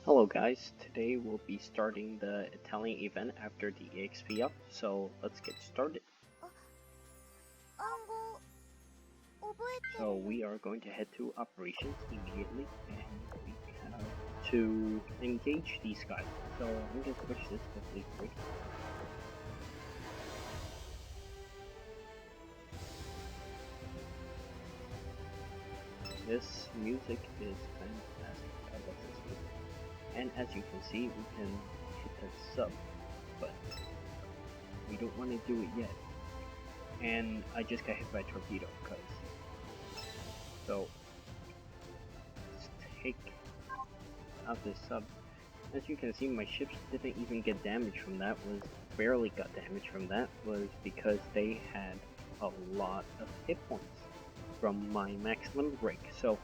Hello guys, today we'll be starting the Italian event after the EXP up, so let's get started. So we are going to head to operations immediately, and we have to engage these guys. So I'm going to switch this to Fleet 3. This music is fantastic, I love this music. And as you can see, we can hit that sub, but we don't want to do it yet. And I just got hit by a torpedo, so let's take out this sub. As you can see, my ships didn't even get damage from that, barely got damage from that, was because they had a lot of hit points from my maximum break. So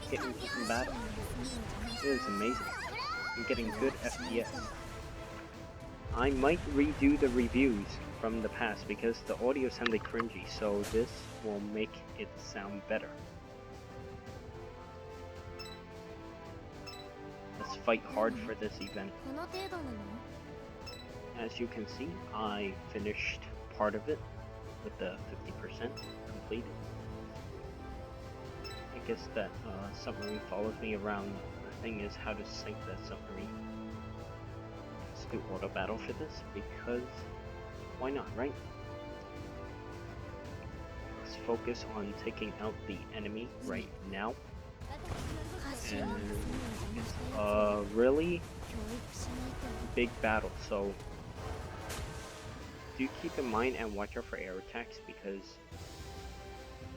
getting hit in battle is amazing. I'm getting good FPS. I might redo the reviews from the past because the audio sounded cringy, so this will make it sound better. Let's fight hard for this event. As you can see, I finished part of it with the 50% completed. I guess that submarine follows me around. The thing is how to sink that submarine. Let's do auto battle for this because why not, right? Let's focus on taking out the enemy right now. And it's a really big battle, so do keep in mind and watch out for air attacks because,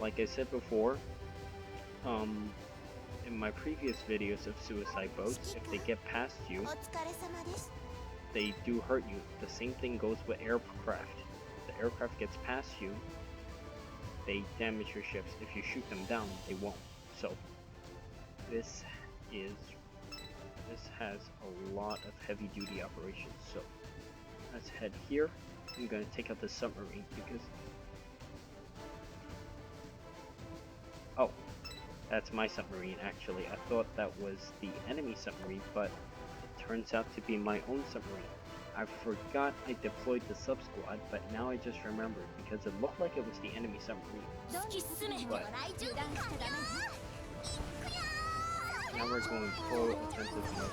like I said before, in my previous videos of suicide boats, if they get past you, they do hurt you. The same thing goes with aircraft. If the aircraft gets past you, they damage your ships. If you shoot them down, they won't. So this has a lot of heavy duty operations. So let's head here. I'm gonna take out the submarine because that's my submarine actually. I thought that was the enemy submarine, but it turns out to be my own submarine. I forgot I deployed the sub squad, but now I just remembered because it looked like it was the enemy submarine. But now we're going full offensive mode.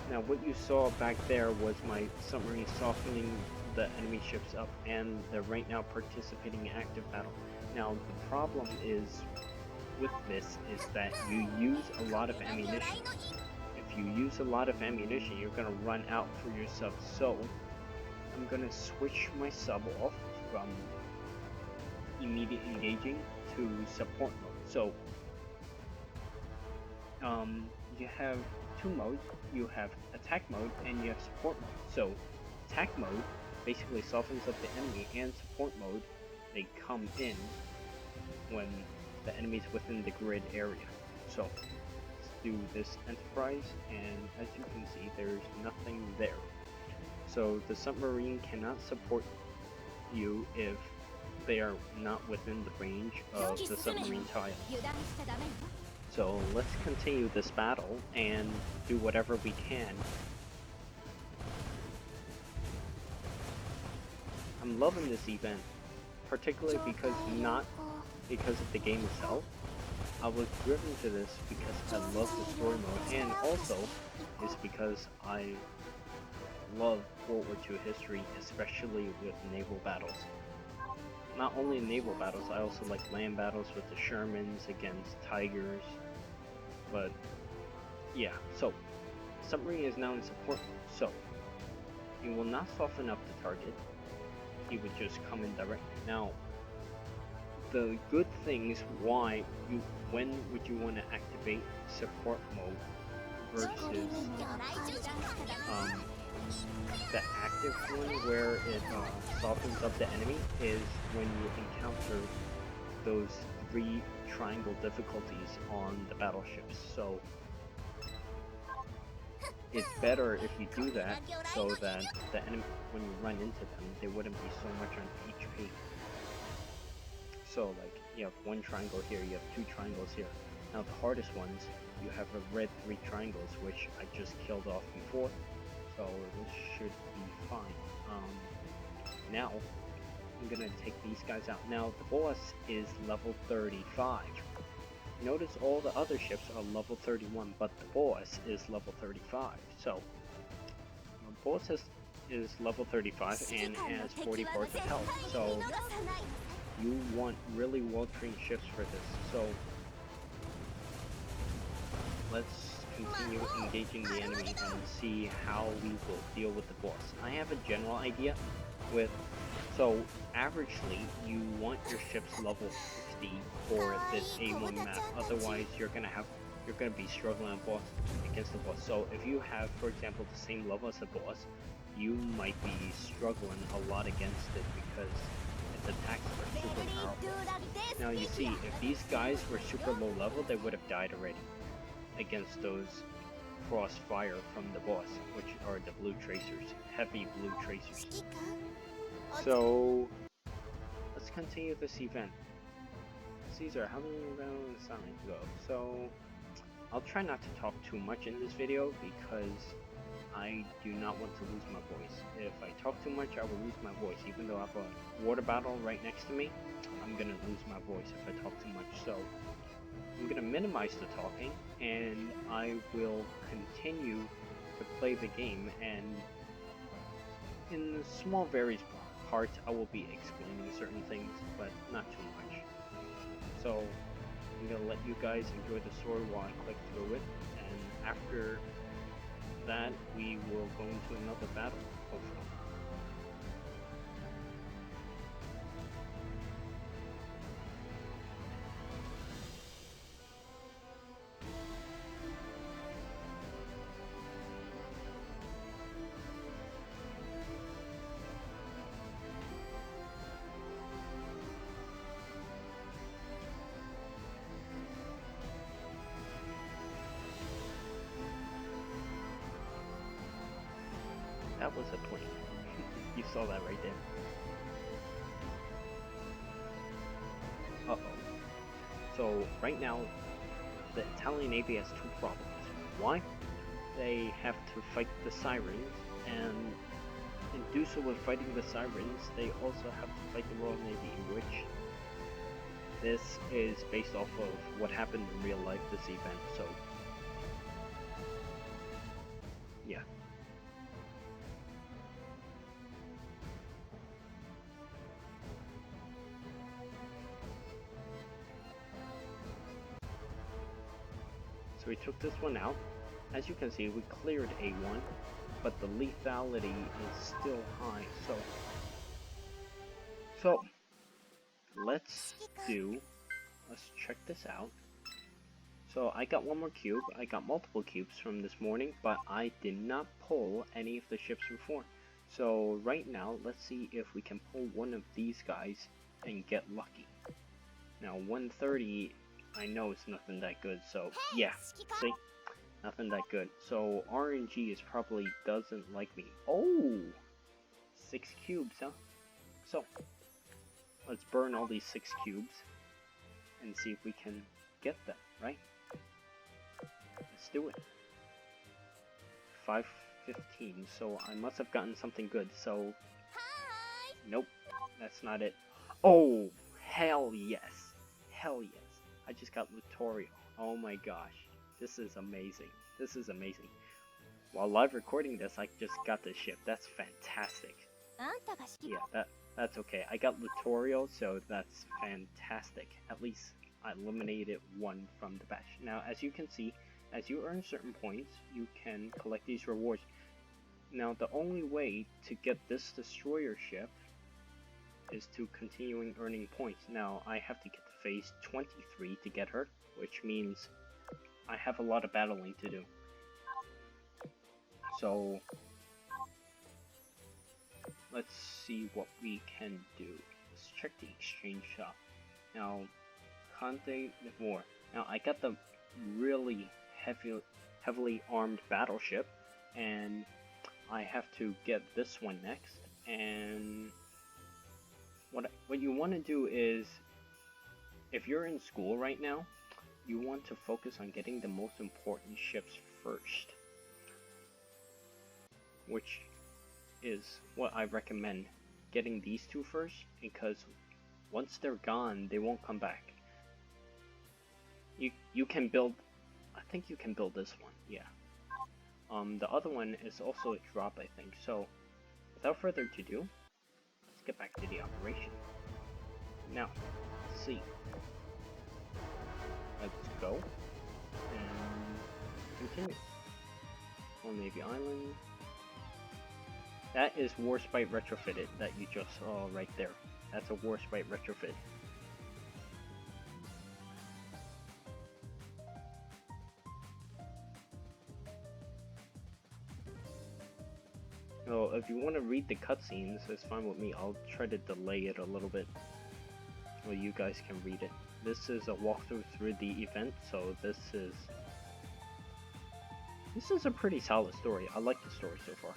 Now what you saw back there was my submarine softening the enemy ships up, and they're right now participating in active battle. Now the problem is with this is that you use a lot of ammunition. If you use a lot of ammunition, you're gonna run out for your sub. So I'm gonna switch my sub off from immediate engaging to support mode. So you have two modes. You have attack mode and you have support mode. So attack mode basically softens up the enemy, and support mode, they come in when the enemy's within the grid area. So let's do this Enterprise, and as you can see, there's nothing there. So the submarine cannot support you if they are not within the range of the submarine tile. So let's continue this battle and do whatever we can. I'm loving this event, particularly because not because of the game itself. I was driven to this because I love the story mode, and also is because I love World War II history, especially with naval battles. Not only naval battles, I also like land battles with the Shermans against Tigers. But yeah, so submarine is now in support mode, so he will not soften up the target. He would just come in directly. Now, the good things when would you want to activate support mode versus the active one where it softens up the enemy is when you encounter those 3 triangle difficulties on the battleships. So it's better if you do that so that the enemy, when you run into them, they wouldn't be so much on HP. So like you have 1 triangle here, you have 2 triangles here. Now the hardest ones, you have the red 3 triangles, which I just killed off before, so this should be fine. Now, I'm gonna take these guys out. Now, the boss is level 35. Notice all the other ships are level 31, but the boss is level 35. So, the boss is level 35 and has 40 parts of health. So, you want really well-trained ships for this. So, let's continue engaging the enemy and see how we will deal with the boss. I have a general idea with, so averagely you want your ships level 50 for this A1 map, otherwise you're gonna be struggling against the boss. So if you have, for example, the same level as the boss, you might be struggling a lot against it because its attacks are super powerful. Now you see, if these guys were super low level, they would have died already against those crossfire from the boss, which are the blue tracers, heavy blue tracers. So let's continue this event. Caesar, how many rounds silent go? So I'll try not to talk too much in this video because I do not want to lose my voice. If I talk too much, I will lose my voice. Even though I have a water bottle right next to me, I'm gonna lose my voice if I talk too much. So I'm going to minimize the talking, and I will continue to play the game, and in the small various parts I will be explaining certain things, but not too much. So I'm going to let you guys enjoy the story while I click through it, and after that we will go into another battle, hopefully. That was a plane. You saw that right there. Uh-oh. So, right now, the Italian Navy has two problems. One, they have to fight the sirens, and in do so with fighting the sirens, they also have to fight the Royal Navy, which this is based off of what happened in real life this event, so yeah. So we took this one out. As you can see, we cleared A1, but the lethality is still high, so let's check this out. So I got one more cube. I got multiple cubes from this morning, but I did not pull any of the ships before. So right now, let's see if we can pull one of these guys and get lucky. Now 130, I know it's nothing that good, so yeah, see? Nothing that good. So RNG is probably doesn't like me. Oh! 6 cubes, huh? So, let's burn all these 6 cubes and see if we can get them, right? Let's do it. 515, so I must have gotten something good, so... Nope, that's not it. Oh, hell yes. Hell yes. I just got Littorio. Oh my gosh. This is amazing. This is amazing. While live recording this, I just got this ship. That's fantastic. Yeah, that's okay. I got Littorio, so that's fantastic. At least I eliminated one from the batch. Now, as you can see, as you earn certain points, you can collect these rewards. Now, the only way to get this destroyer ship is to continuing earning points. Now, I have to get to phase 23 to get her, which means I have a lot of battling to do. So, let's see what we can do. Let's check the exchange shop. Now, Conde Nivore. Now, I got the really heavily armed battleship, and I have to get this one next. And what you want to do is, if you're in school right now, you want to focus on getting the most important ships first, which is what I recommend, getting these two first, because once they're gone, they won't come back. You can build, I think you can build this one, yeah. The other one is also a drop, I think. So, without further ado, let's get back to the operation. Now, let's see. Let's go and continue. On Navy Island. That is Warspite retrofitted that you just saw right there. That's a Warspite retrofit. So if you want to read the cutscenes, it's fine with me. I'll try to delay it a little bit so you guys can read it. This is a walkthrough through the event, so this is a pretty solid story. I like the story so far.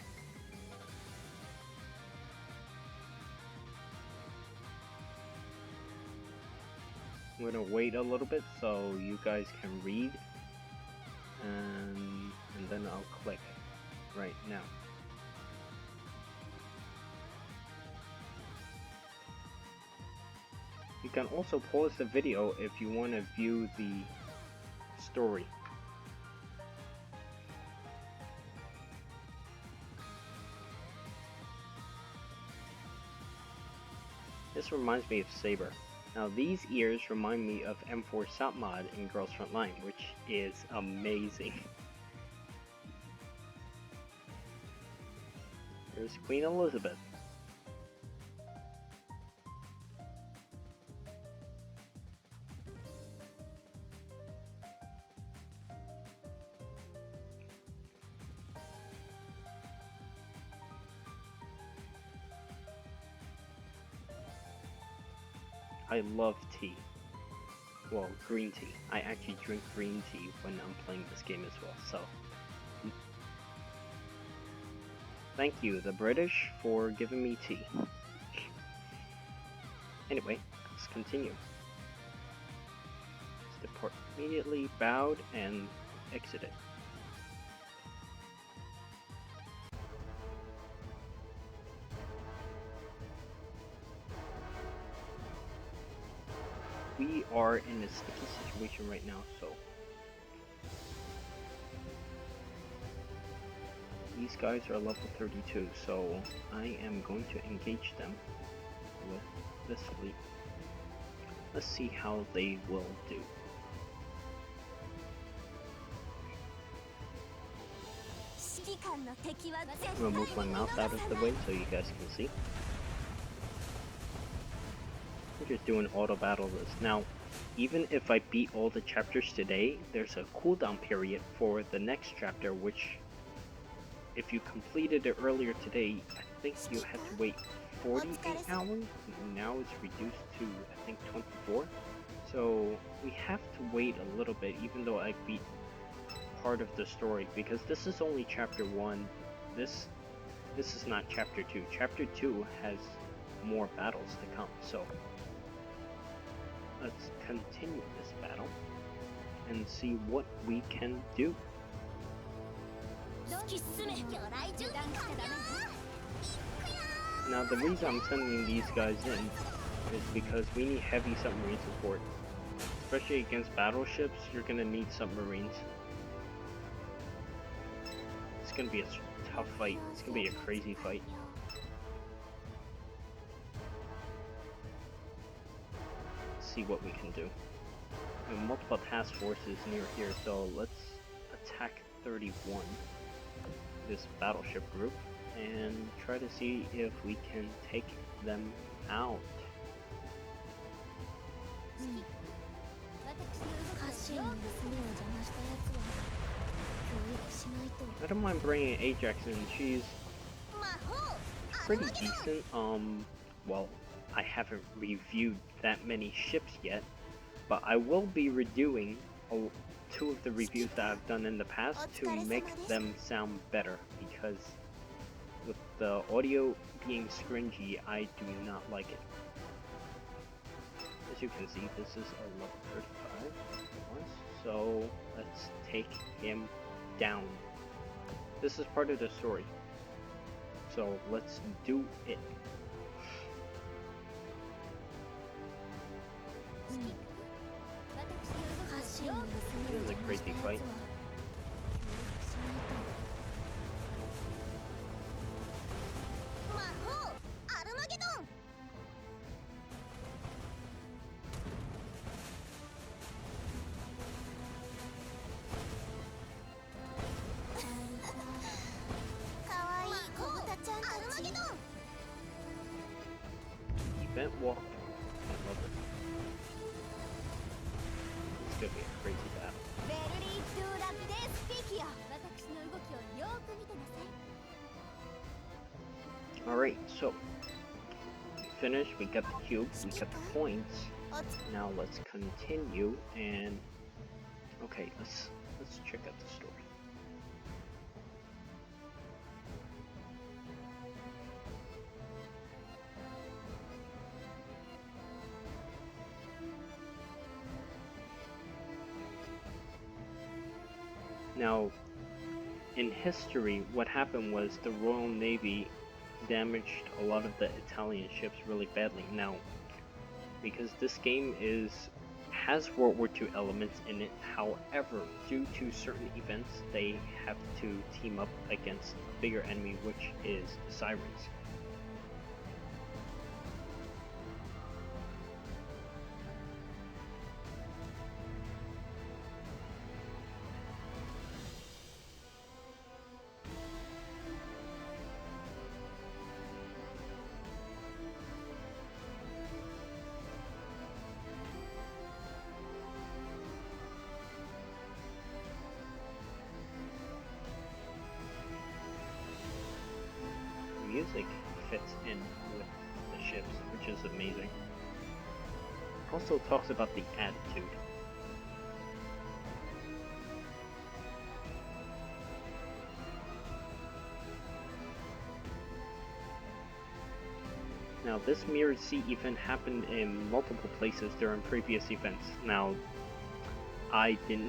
I'm gonna wait a little bit so you guys can read, and then I'll click right now. You can also pause the video if you want to view the story. This reminds me of Saber. Now these ears remind me of M4 Satmod in Girls Frontline, which is amazing. Here's Queen Elizabeth. I love tea. Well, green tea. I actually drink green tea when I'm playing this game as well, so. Thank you, the British, for giving me tea. Anyway, let's continue. Let's depart immediately, bowed, and exited. We are in a sticky situation right now, so these guys are level 32, so I am going to engage them with this fleet. Let's see how they will do. I'm gonna move my mouse out of the way so you guys can see. I'm just doing auto battle this. Now, even if I beat all the chapters today, there's a cooldown period for the next chapter, which if you completed it earlier today, I think you had to wait 48 hours. Now it's reduced to, I think, 24. So we have to wait a little bit, even though I beat part of the story, because this is only chapter 1. This is not chapter 2. Chapter 2 has more battles to come, so let's continue this battle and see what we can do. Now the reason I'm sending these guys in is because we need heavy submarine support. Especially against battleships, you're gonna need submarines. It's gonna be a tough fight. It's gonna be a crazy fight. See what we can do. We have multiple task forces near here, so let's attack 31, this battleship group, and try to see if we can take them out. I don't mind bringing Ajax in. She's pretty decent. Well, I haven't reviewed that many ships yet, but I will be redoing 2 of the reviews that I've done in the past to make them sound better, because with the audio being scringy, I do not like it. As you can see, this is a level 35. So let's take him down. This is part of the story. So let's do it. This is a crazy fight. Event walkthrough. I love it. It's gonna be a crazy battle. Alright, so we finished, we got the cube, we got the points. Now let's continue and okay, let's check out the story. Now, in history, what happened was the Royal Navy damaged a lot of the Italian ships really badly. Now, because this game has World War II elements in it, however, due to certain events, they have to team up against a bigger enemy, which is the Sirens. Music fits in with the ships, which is amazing. Also talks about the attitude. Now, this mirrored sea event happened in multiple places during previous events. Now, I did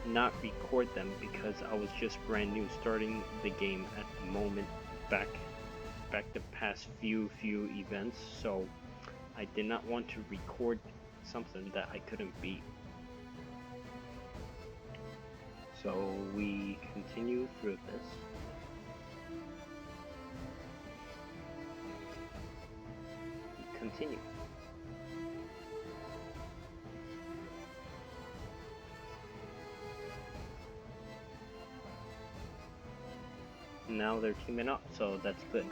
not record them because I was just brand new starting the game at the moment back the past few events, so I did not want to record something that I couldn't beat. So we continue through this. We continue. Now they're teaming up, so that's good.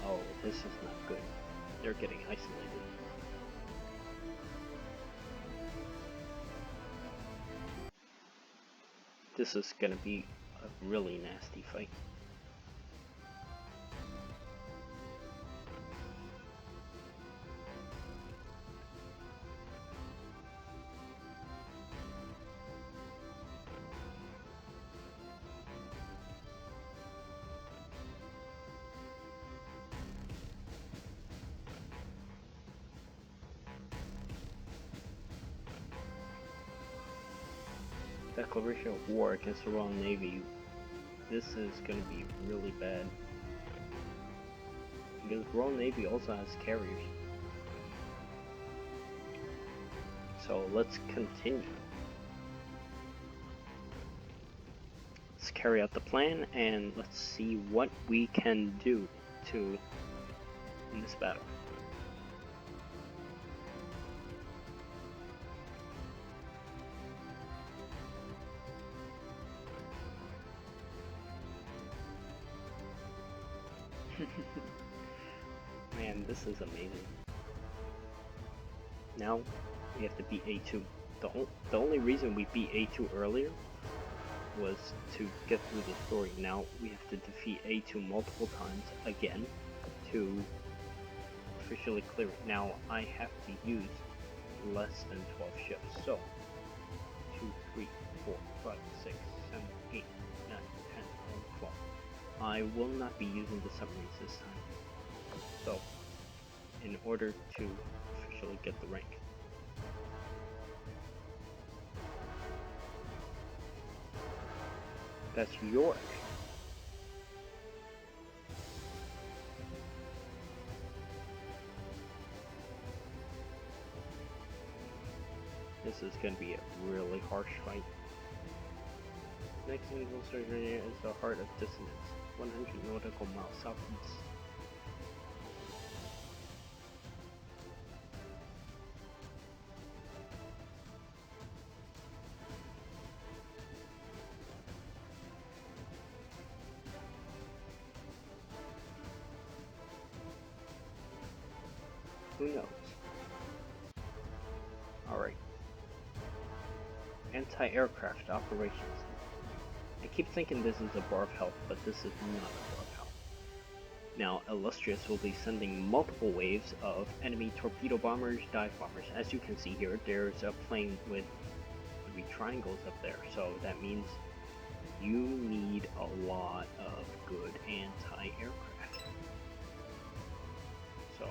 Oh, this is not good. They're getting isolated. This is gonna be a really nasty fight. Declaration of war against the Royal Navy. This is going to be really bad. Because the Royal Navy also has carriers. So let's continue. Let's carry out the plan and let's see what we can do in this battle. Man, this is amazing. Now we have to beat A2. The only reason we beat A2 earlier was to get through the story. Now we have to defeat A2 multiple times again to officially clear it. Now I have to use less than 12 ships, so 2, 3, 4, 5, 6, 7, 8, 9, 10, 11, 12. I will not be using the submarines this time. So, in order to officially get the rank. That's York. This is going to be a really harsh fight. Next naval surgery is the heart of dissonance, 100 nautical miles southeast. Who knows? Alright. Anti-aircraft operations. I keep thinking this is a bar of health, but this is not a bar of health. Now, Illustrious will be sending multiple waves of enemy torpedo bombers, dive bombers. As you can see here, there's a plane with 3 triangles up there, so that means you need a lot of good anti-aircraft. So,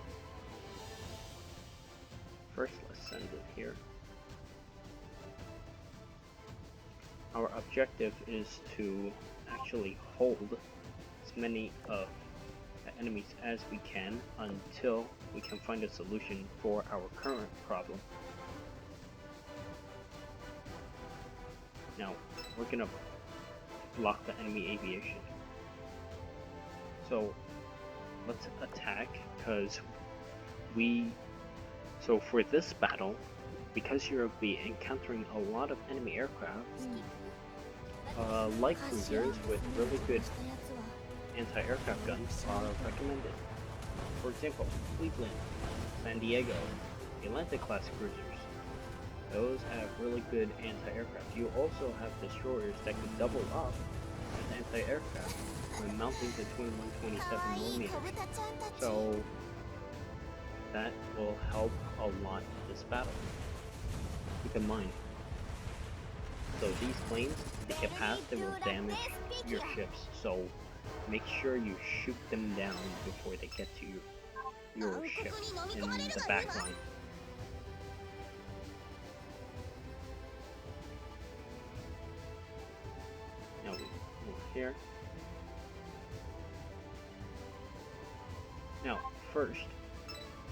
first let's send it here. Our objective is to actually hold as many of the enemies as we can until we can find a solution for our current problem. Now, we're gonna block the enemy aviation. So, let's attack, because so for this battle, because you'll be encountering a lot of enemy aircraft, light cruisers with really good anti-aircraft guns are recommended. For example, Cleveland, San Diego, Atlantic-class cruisers. Those have really good anti-aircraft. You also have destroyers that can double up as anti-aircraft when mounting between 127mm. So that will help a lot in this battle. Keep in mind. So these planes, they get past, they will damage your ships. So make sure you shoot them down before they get to your ship in the back line. Now we move here. Now, first,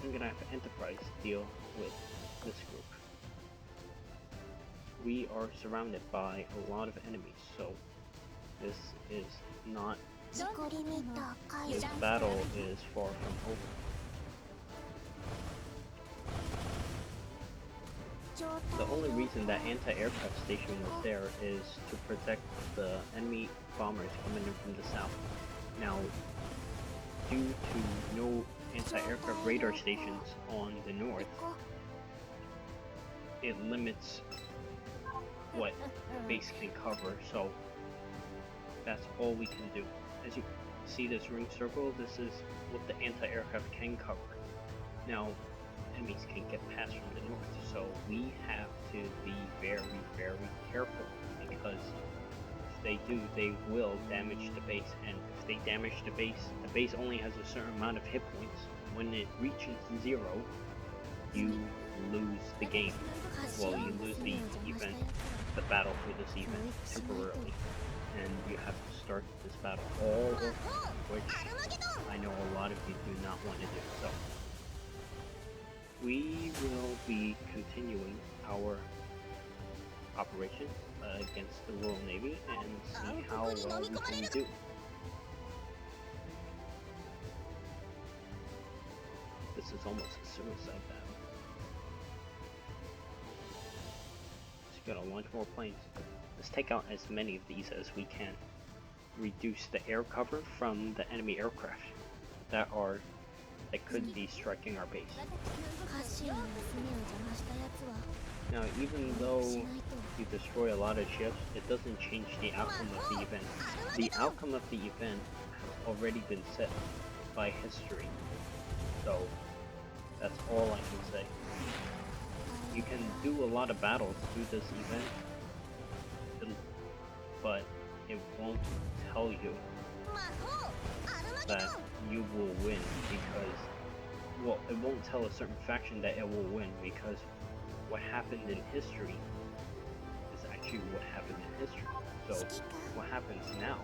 I'm gonna have Enterprise deal with this group. We are surrounded by a lot of enemies, so this is not. This battle is far from over. The only reason that anti-aircraft station was there is to protect the enemy bombers coming in from the south. Now, due to no anti-aircraft radar stations on the north, it limits what the base can cover, so that's all we can do. As you see this ring circle, this is what the anti-aircraft can cover. Now, enemies can get past from the north, so we have to be very, very careful, because if they do, they will damage the base, and if they damage the base only has a certain amount of hit points. When it reaches 0, you lose the game. Well, you lose the event, the battle for this event temporarily, and you have to start this battle all over, which I know a lot of you do not want to do. So we will be continuing our operation against the Royal Navy and see how well we can do. This is almost a suicide battle. Just gotta launch more planes. Let's take out as many of these as we can. Reduce the air cover from the enemy aircraft that could be striking our base. Now, even though you destroy a lot of ships, it doesn't change the outcome of the event. The outcome of the event has already been set by history. So, That's all I can say. You can do a lot of battles through this event, but it won't tell you that you will win because, well, it won't tell a certain faction that it will win because what happened in history is actually what happened in history. So what happens now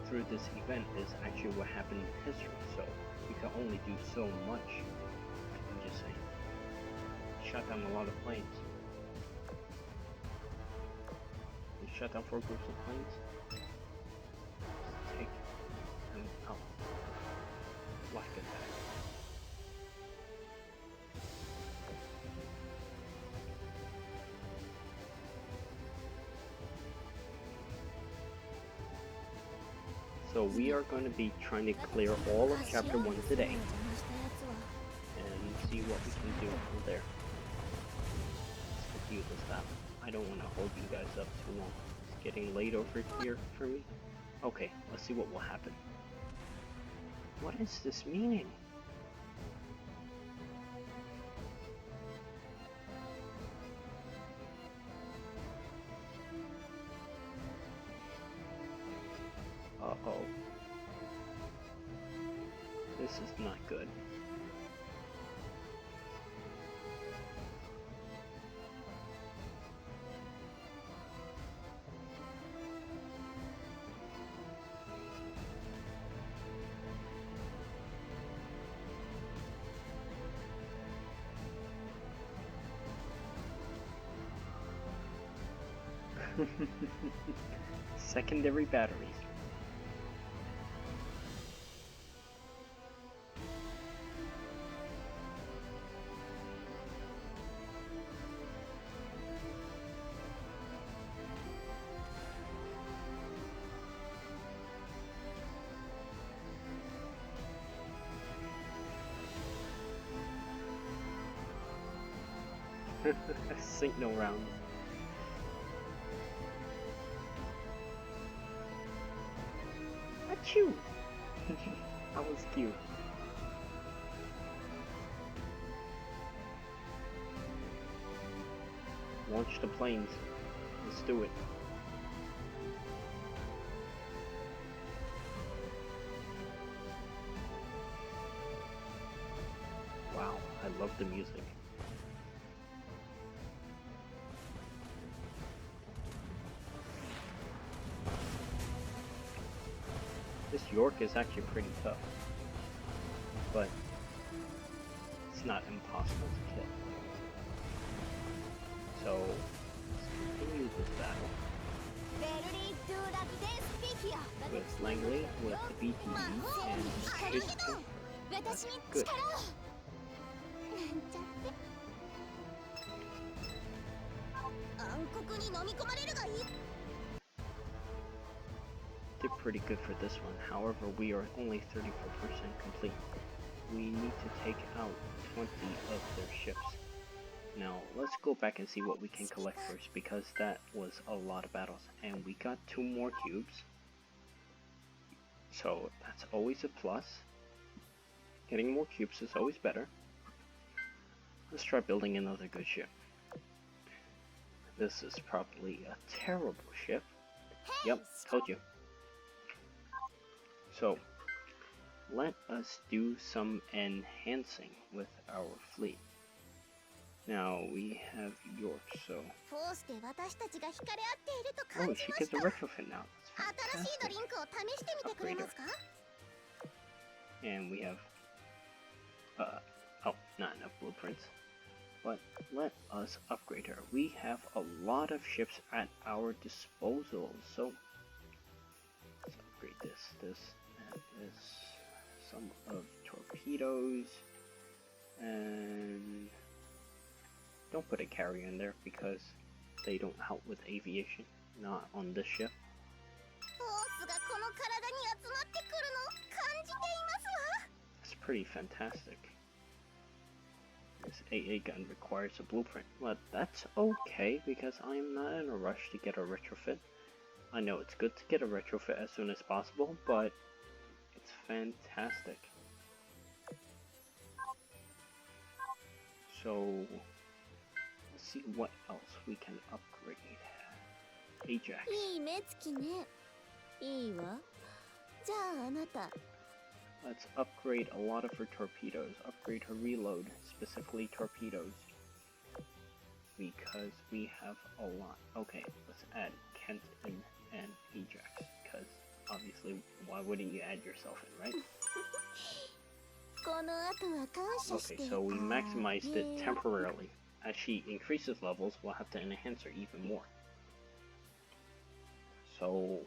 through this event is actually what happened in history. So we can only do so much. I'm just saying. Shut down a lot of planes. We shut down 4 groups of planes. Take them out. Like at that. So we are going to be trying to clear all of Chapter 1 today. And see what we can do from there. Let's continue this stuff. I don't want to hold you guys up too long. It's getting late over here for me. Okay, let's see what will happen. What is this meaning? Uh-oh. This is not good. Secondary batteries. Signal round. Achoo! That was cute. Launch the planes. Let's do it. Wow, I love the music. This York is actually pretty tough, but it's not impossible to kill. So, let's continue this battle with Langley, with the BTD, and Shitsu. That's good. Did pretty good for this one. However, we are only 34% complete. We need to take out 20 of their ships. Now, let's go back and see what we can collect first, because that was a lot of battles. And we got 2 more cubes. So, that's always a plus. Getting more cubes is always better. Let's try building another good ship. This is probably a terrible ship. Yep, told you. So, let us do some enhancing with our fleet. Now, we have York, so... Oh, she gets a retrofit now. That's fantastic. Upgrade her. And we have... oh, not enough blueprints. But let us upgrade her. We have a lot of ships at our disposal, so... Let's upgrade this, and some of torpedoes, and don't put a carrier in there because they don't help with aviation, not on this ship. It's pretty fantastic. This AA gun requires a blueprint, but that's okay because I'm not in a rush to get a retrofit. I know it's good to get a retrofit as soon as possible, but it's fantastic. So let's see what else we can upgrade. Ajax. いい目つきね。いいわ。じゃああなた。 Let's upgrade a lot of her torpedoes. Upgrade her reload, specifically torpedoes. Because we have a lot. Okay, let's add Kent and Ajax. Because obviously, why wouldn't you add yourself in, right? この後は感謝して。 Okay, so we maximized it temporarily. As she increases levels, we'll have to enhance her even more. So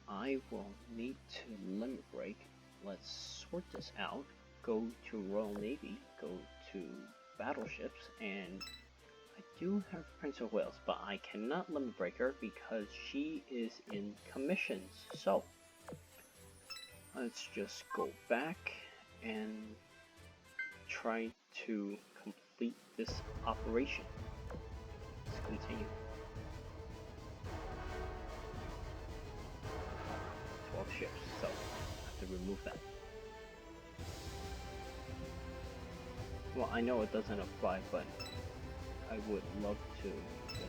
I will need to limit break. Let's sort this out. Go to Royal Navy, go to battleships, and I do have Prince of Wales, but I cannot limit break her because she is in commissions. So let's just go back and try to complete this operation. Let's continue. 12 ships, so I have to remove that. Well, I know it doesn't apply, but I would love to just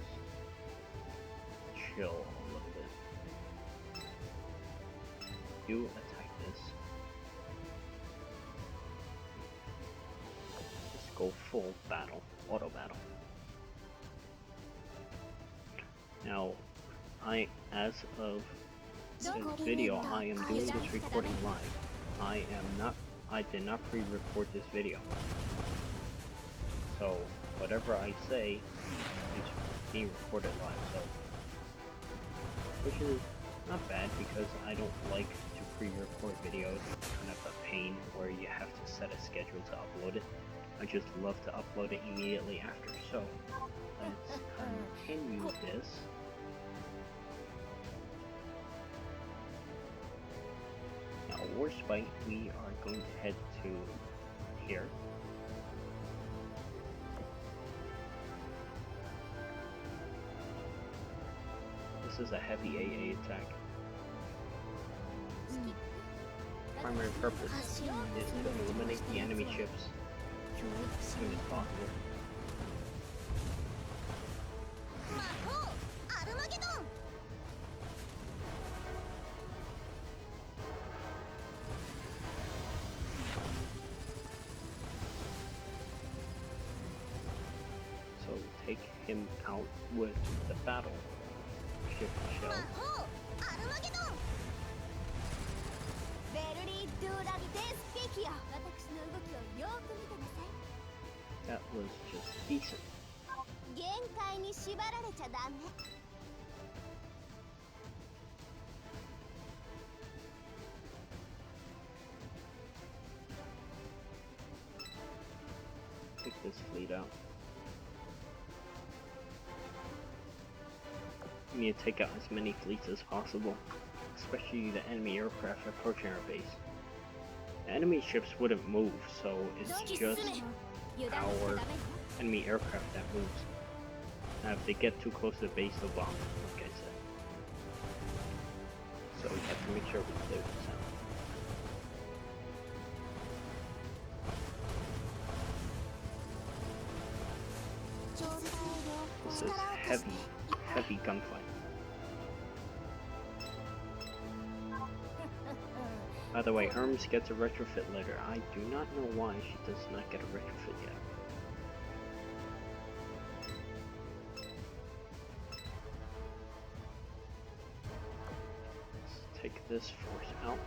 chill a little bit. You attack this. Just go full battle, auto battle. Now, as of this video, I am doing this recording live. I did not pre-record this video. So, whatever I say is being recorded live, so. Which is not bad because I don't like to pre-record videos. It's kind of a pain where you have to set a schedule to upload it. I just love to upload it immediately after. So, let's continue this. Now, Warspite, we are going to head to here. This is a heavy AA attack. Primary purpose is to eliminate the enemy ships as soon as possible. So take him out with the battle ship shell. That was just decent. Take this fleet out. We need to take out as many fleets as possible, especially the enemy aircraft approaching our base. The enemy ships wouldn't move, so it's just our enemy aircraft that moves. Now if they get too close to the base, they'll bomb, like I said. So we have to make sure we clear this out. This is heavy gunfight. By the way, Hermes gets a retrofit later. I do not know why she does not get a retrofit yet. Let's take this force out.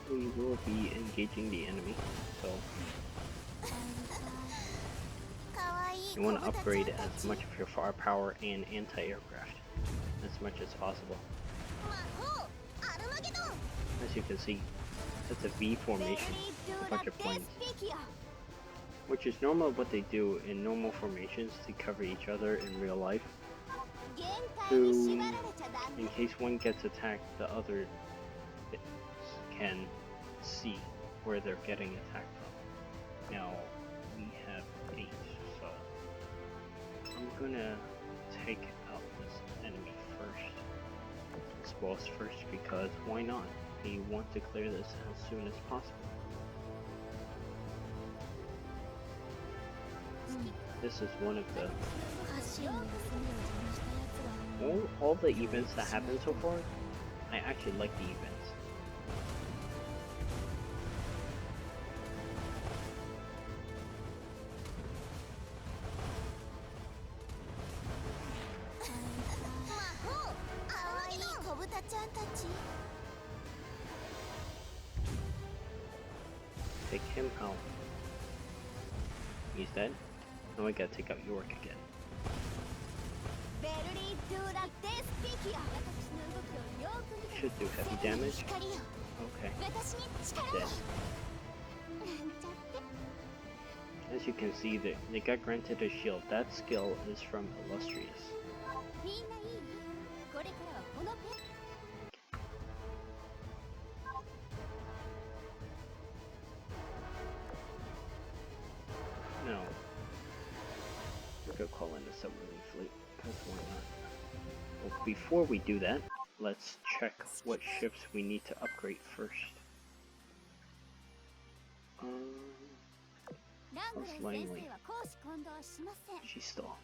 We will be engaging the enemy, so you want to upgrade as much of your firepower and anti-aircraft as much as possible. As you can see, it's a V formation, a bunch of planes, which is normal what they do in normal formations to cover each other in real life. In case one gets attacked, the other can see where they're getting attacked from. Now, we have 8, so I'm gonna take out this enemy first, this boss first, because why not? We want to clear this as soon as possible. This is one of the all the events that happened so far. I actually like the events. Take him out. He's dead. Now I gotta take out York again. Should do heavy damage. Okay. Dead. As you can see, they got granted a shield. That skill is from Illustrious. No. We could call in a submarine fleet, because why not? Well, before we do that, let's check what ships we need to upgrade first. Most Langley. She still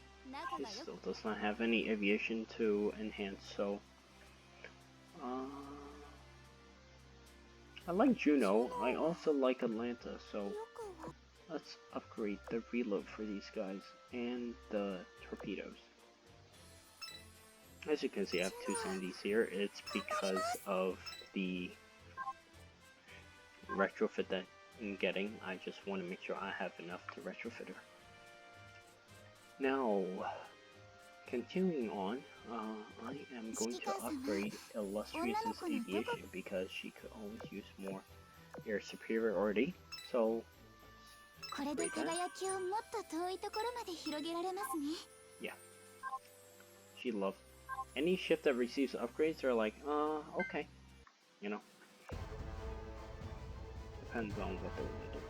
does not have any aviation to enhance, so I like Juno. I also like Atlanta, so let's upgrade the reload for these guys and the torpedoes. As you can see, I have 270s here. It's because of the retrofit that I'm getting. I just want to make sure I have enough to retrofit her. Now, continuing on, I am going to upgrade Illustrious's aviation because she could always use more air superiority. So, yeah. She loves any ship that receives upgrades are like, okay. You know. Depends on what they want to do.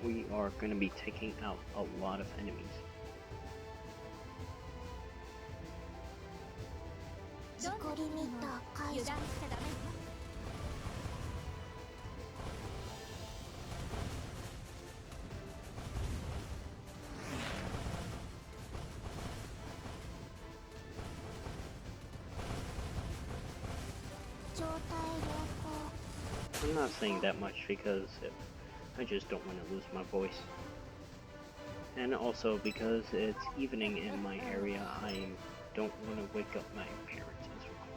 We are going to be taking out a lot of enemies. I'm not saying that much because I just don't want to lose my voice. And also because it's evening in my area, I don't want to wake up my parents as well.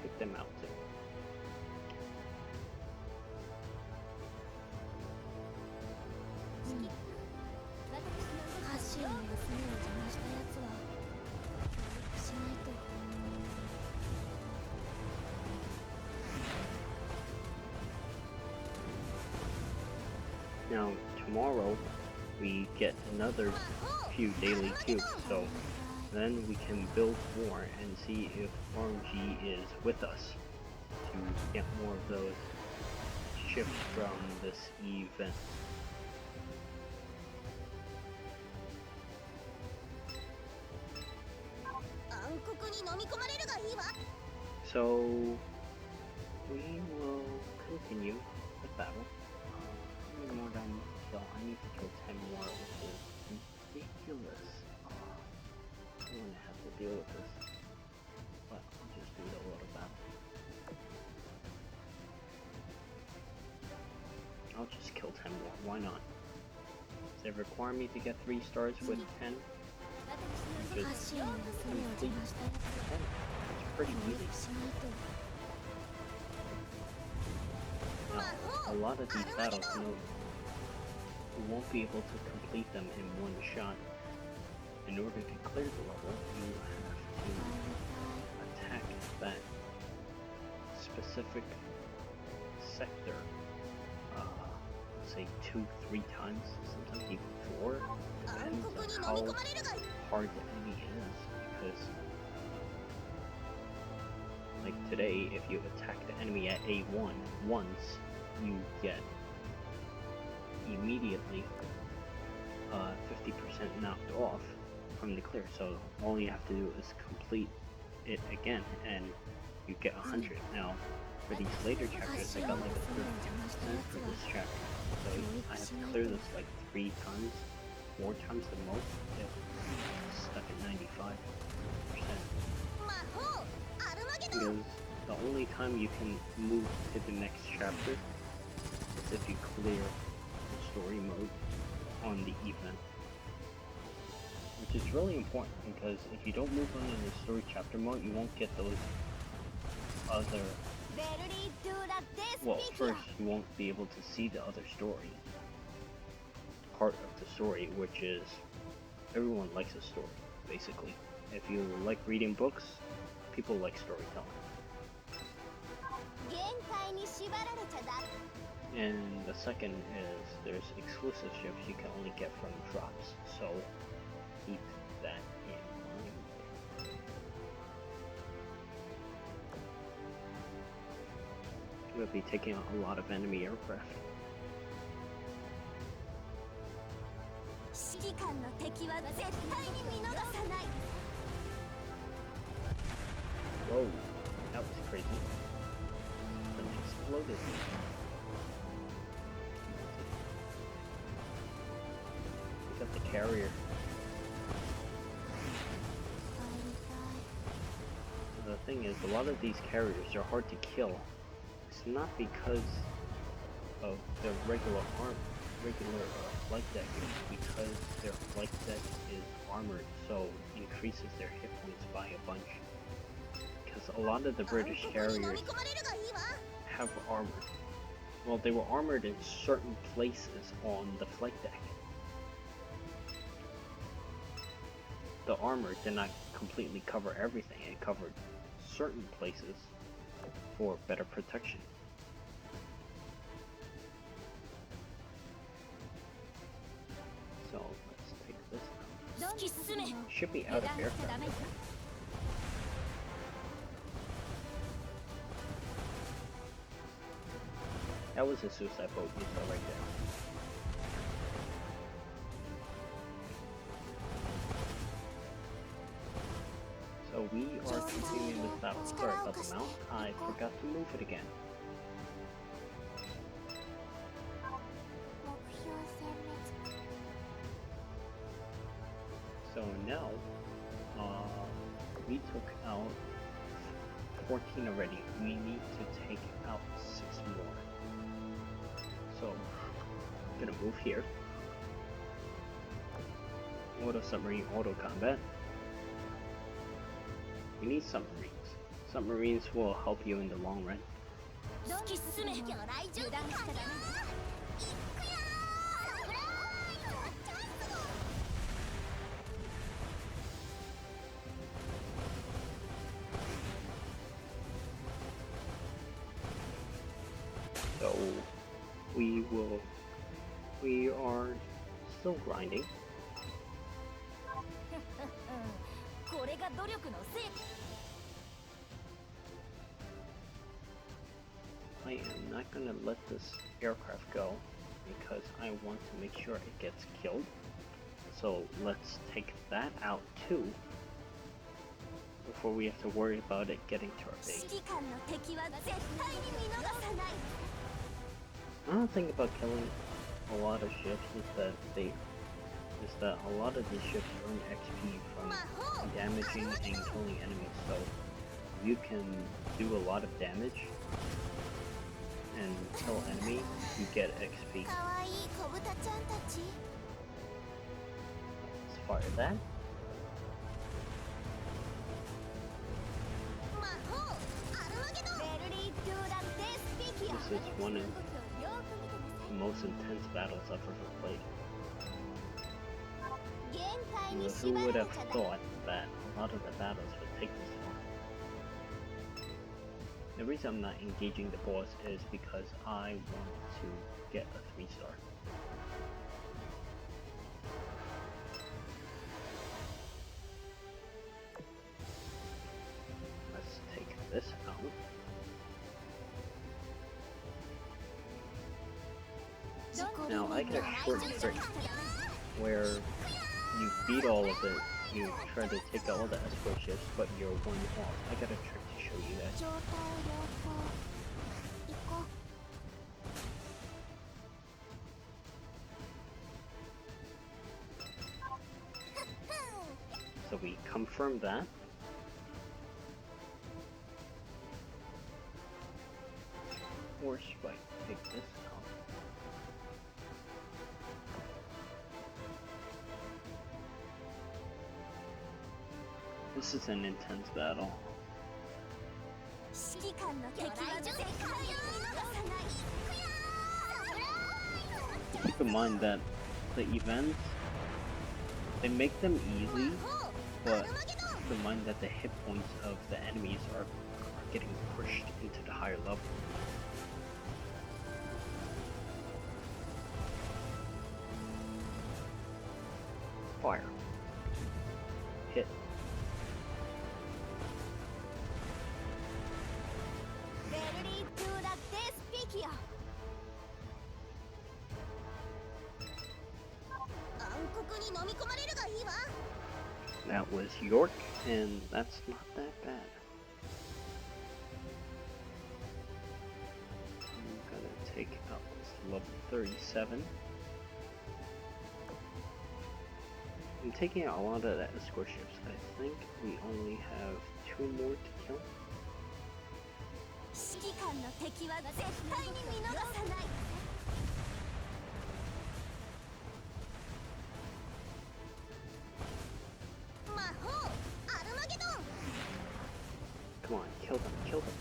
Pick them out too. Now, tomorrow, we get another few daily cubes, so then we can build more and see if RNG is with us to get more of those ships from this event. So, we will continue the battle. How many more diamonds? So I need to kill 10 more, which is ridiculous. I don't want to have to deal with this. But I'll just do the water battle. I'll just kill 10 more. Why not? Does it require me to get 3 stars with 10? Just complete 10. It's pretty easy. Now, a lot of these battles, you won't be able to complete them in one shot. In order to clear the level, you have to attack that specific sector, say 2-3 times, sometimes even 4, depends on how hard the enemy is, because like today, if you attack the enemy at A1 once, you get immediately 50% knocked off from the clear, so all you have to do is complete it again and you get 100. Now for these later chapters, I got like a 30% for this chapter, so I have to clear this like 3 times, 4 times the most, get stuck at 95%. Because the only time you can move to the next chapter is if you clear the story mode on the event. Which is really important, because if you don't move on in the story chapter mode, you won't get those other... Well, first, you won't be able to see the other story. Part of the story, which is... everyone likes a story, basically. If you like reading books, people like storytelling. And the second is there's exclusive ships you can only get from drops, so keep that in mind. We'll be taking out a lot of enemy aircraft. Whoa, that was crazy. It exploded. We got the carrier. The thing is, a lot of these carriers are hard to kill. It's not because of their regular flight deck, it's because their flight deck is armored, so increases their hit points by a bunch. Because a lot of the British carriers have armor. Well, they were armored in certain places on the flight deck. The armor did not completely cover everything, it covered certain places for better protection. So let's take this out. Should be out of aircraft. That was a suicide boat you saw right there. So we are continuing this battle. Sorry about the mount, I forgot to move it again. So now, we took out 14 already. We need to take out 6 more. So, I'm gonna move here. Auto submarine, auto combat. We need submarines. Submarines will help you in the long run. So, we are still grinding. I am not gonna let this aircraft go because I want to make sure it gets killed. So let's take that out too before we have to worry about it getting to our base. Another thing about killing a lot of ships is that a lot of these ships earn XP from damaging and killing enemies, so you can do a lot of damage and kill enemy, you get XP. Let's fire that. This is most intense battles I've ever played. 限界に Who 縛ら would れ have ちゃダメ thought that a lot of the battles would take this long? The reason I'm not engaging the boss is because I want to get a 3-star. Let's take this out. Now I get a short trick where you beat all of it, you try to take out all the escort ships, but you're one off. I got a trick to show you guys. 状態良好行こ So we confirm that. Or should I take this out? This is an intense battle. 指揮官の敵は絶対に見逃さない Keep in mind that the events, they make them easy, but keep in mind that the hit points of the enemies are getting pushed into the higher level. Fire. Hit. Ready to the Despicia 暗黒に飲み込まれるがいいわ That was York, and that's not that bad. I'm gonna take out this level 37. I'm taking out a lot of the escort ships. I think we only have 2 more to kill. 指揮官の敵は絶対に見逃さない 魔法アルマゲドン Come on, kill them, kill them.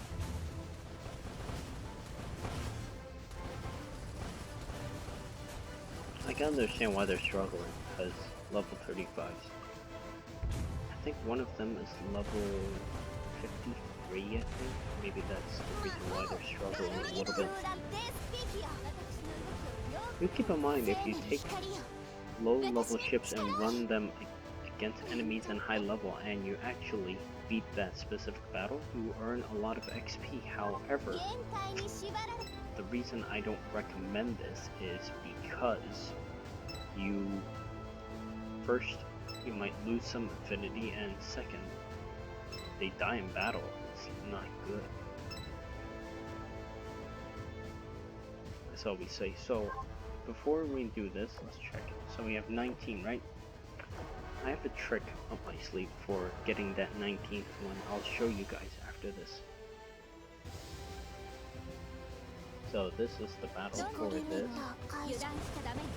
I can understand why they're struggling, because level 35s. I think one of them is level 53, I think. Maybe that's the reason why they're struggling a little bit. You keep in mind, if you take low level ships and run them against enemies in high level and you actually beat that specific battle, you earn a lot of XP. However, the reason I don't recommend this is because first, you might lose some affinity, and second, they die in battle. It's not good. That's all we say. So, before we do this, let's check. So we have 19, right? I have a trick up my sleeve for getting that 19th one. I'll show you guys after this. So this is the battle for this. 油断しちゃダメよ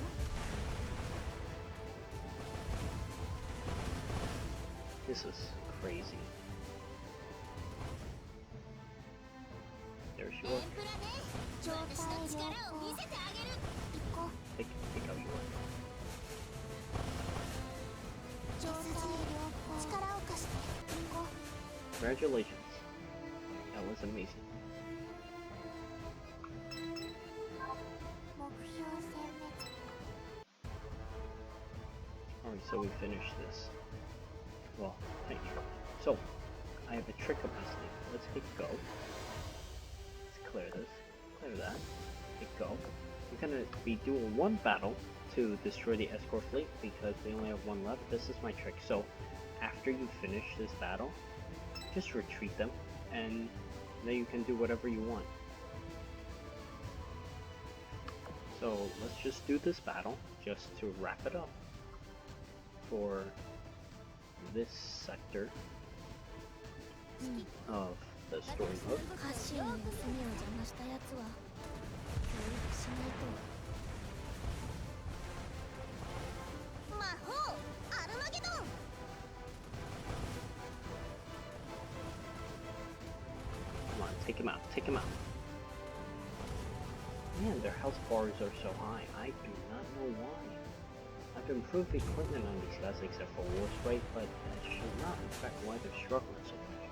This is crazy. There's your take out your. Congratulations. That was amazing. Alright, so we finished this. Well, thank you. So, I have a trick up my sleeve. Let's hit go. Let's clear this. Clear that. Hit go. We're gonna be doing one battle to destroy the escort fleet because we only have one left. This is my trick. So, after you finish this battle, just retreat them, and then you can do whatever you want. So, let's just do this battle, just to wrap it up for this sector of the story mode. カシオの娘を邪魔したやつは教育しないと魔法アルマゲドン Come on, take him out, take him out. Man, their health bars are so high. I do not know why. I've improved equipment on these guys except for war spray, but that should not affect why they're struggling so much.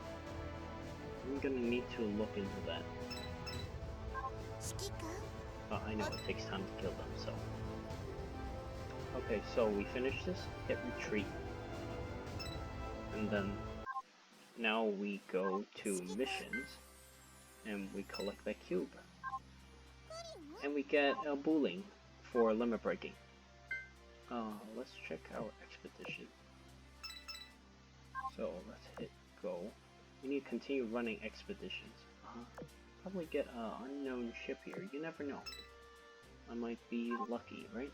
I'm gonna need to look into that. I know it takes time to kill them, so. Okay, so we finish this, hit retreat. And then now we go to missions and we collect that cube. And we get a booling for limit breaking. Let's check our expedition. So let's hit go. We need to continue running expeditions. Probably get an unknown ship here. You never know. I might be lucky, right?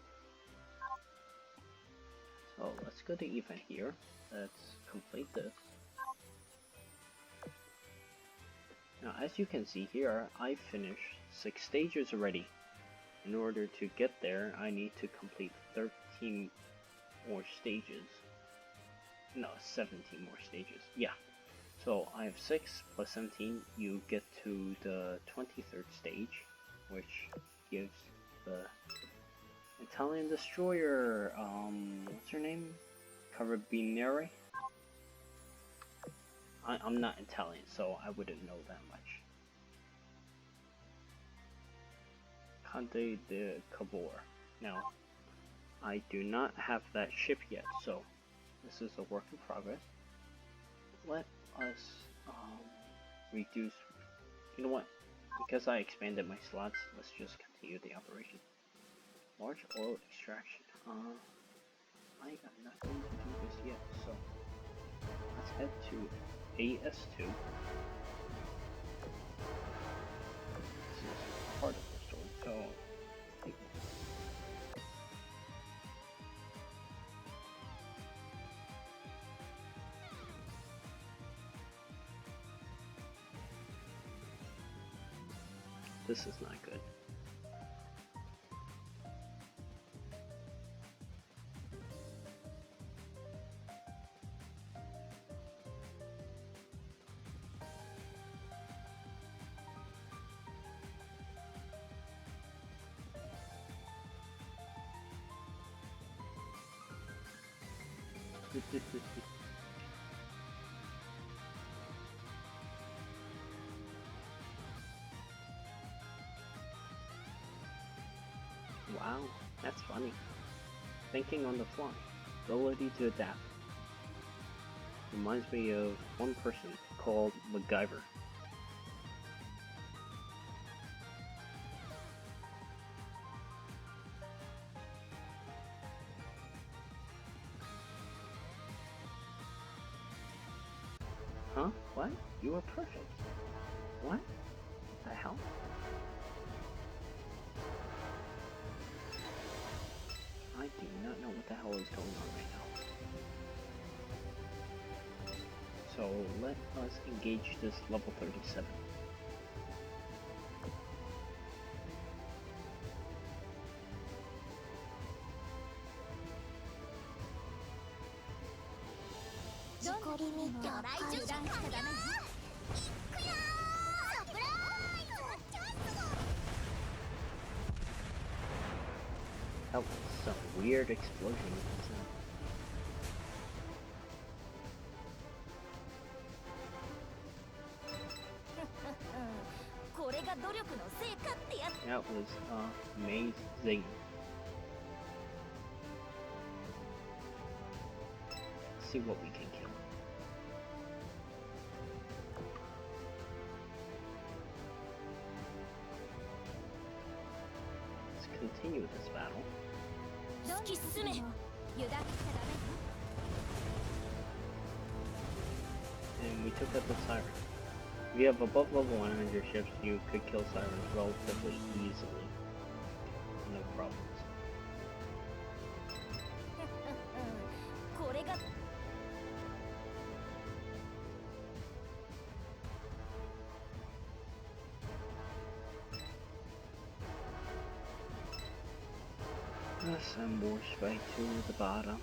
So let's go to event here. Let's complete this. Now as you can see here, I finished 6 stages already. In order to get there, I need to complete 13 more stages. No, 17 more stages. Yeah. So I have 6 plus 17. You get to the 23rd stage, which gives the Italian destroyer, what's her name? Carabinieri? I'm not Italian, so I wouldn't know that much. Conte de Cavour. Now, I do not have that ship yet, so this is a work in progress. Let us reduce. You know what? Because I expanded my slots, let's just continue the operation. Large oil extraction. I am not going to do this yet, so let's head to AS2. This is part of the story, so take this is not good. Wow, that's funny. Thinking on the fly. Ability to adapt. Reminds me of one person called MacGyver. Huh? What? You are perfect. What? The hell? I do not know what the hell is going on right now. So let us engage this level 37. That was some weird explosion. That was amazing. Let's see what we can kill. Let's continue this battle. And we took out the siren. If you have above level 100 ships, you could kill sirens relatively easily. No problems. Assemble right to the bottom.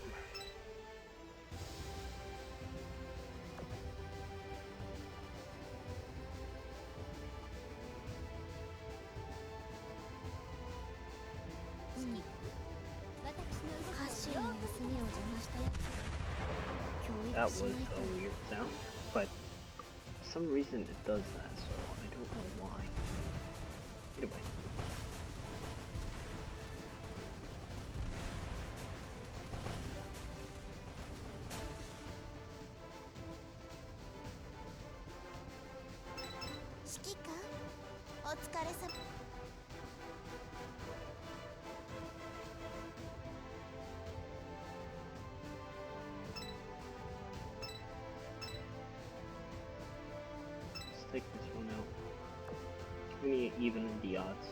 That was a weird sound, but for some reason it does that, so I don't know why. Either way. Let's take this one out. We need to even the odds.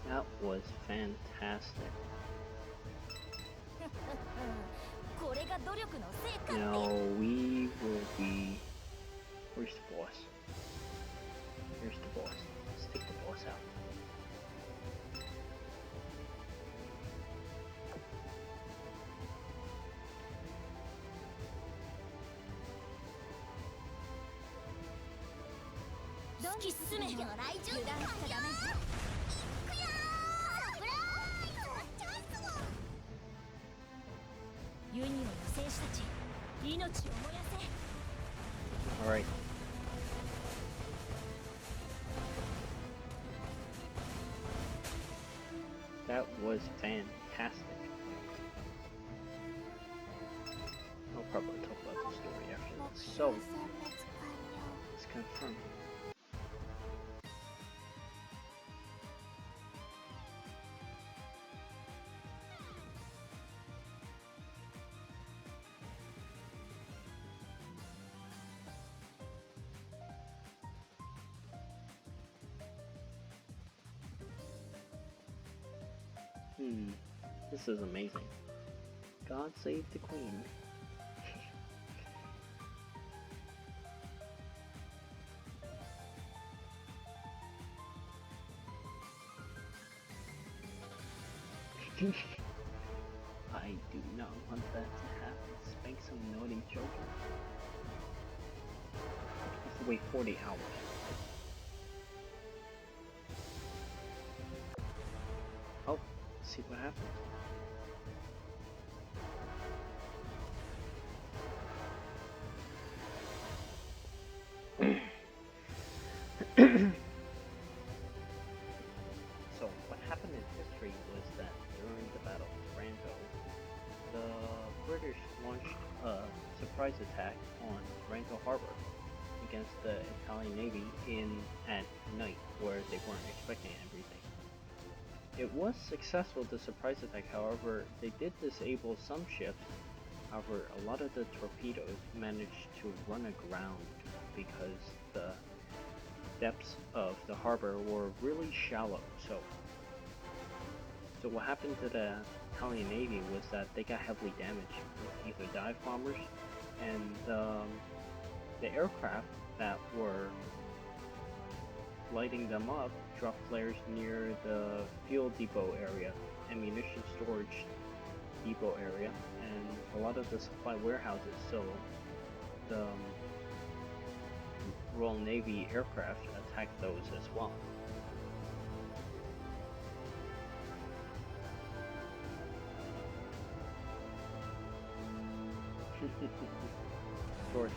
That was fantastic. Now we will be... Where's the boss? Here's the boss. Let's take the boss out. Alright. That was fantastic. I'll probably talk about the story after this. So, let's confirm. This is amazing. God save the Queen. I do not want that to happen. Spank some naughty children. I have to wait 40 hours. Oh, let's see what happens. So, what happened in history was that during the Battle of Taranto, the British launched a surprise attack on Taranto Harbor against the Italian Navy at night, where they weren't expecting everything. It was successful, the surprise attack. However, they did disable some ships. However, a lot of the torpedoes managed to run aground because the depths of the harbor were really shallow. So what happened to the Italian Navy was that they got heavily damaged with either dive bombers, and the aircraft that were lighting them up dropped flares near the fuel depot area, ammunition storage depot area, and a lot of the supply warehouses. So the Royal Navy aircraft attacked those as well. Swordfish.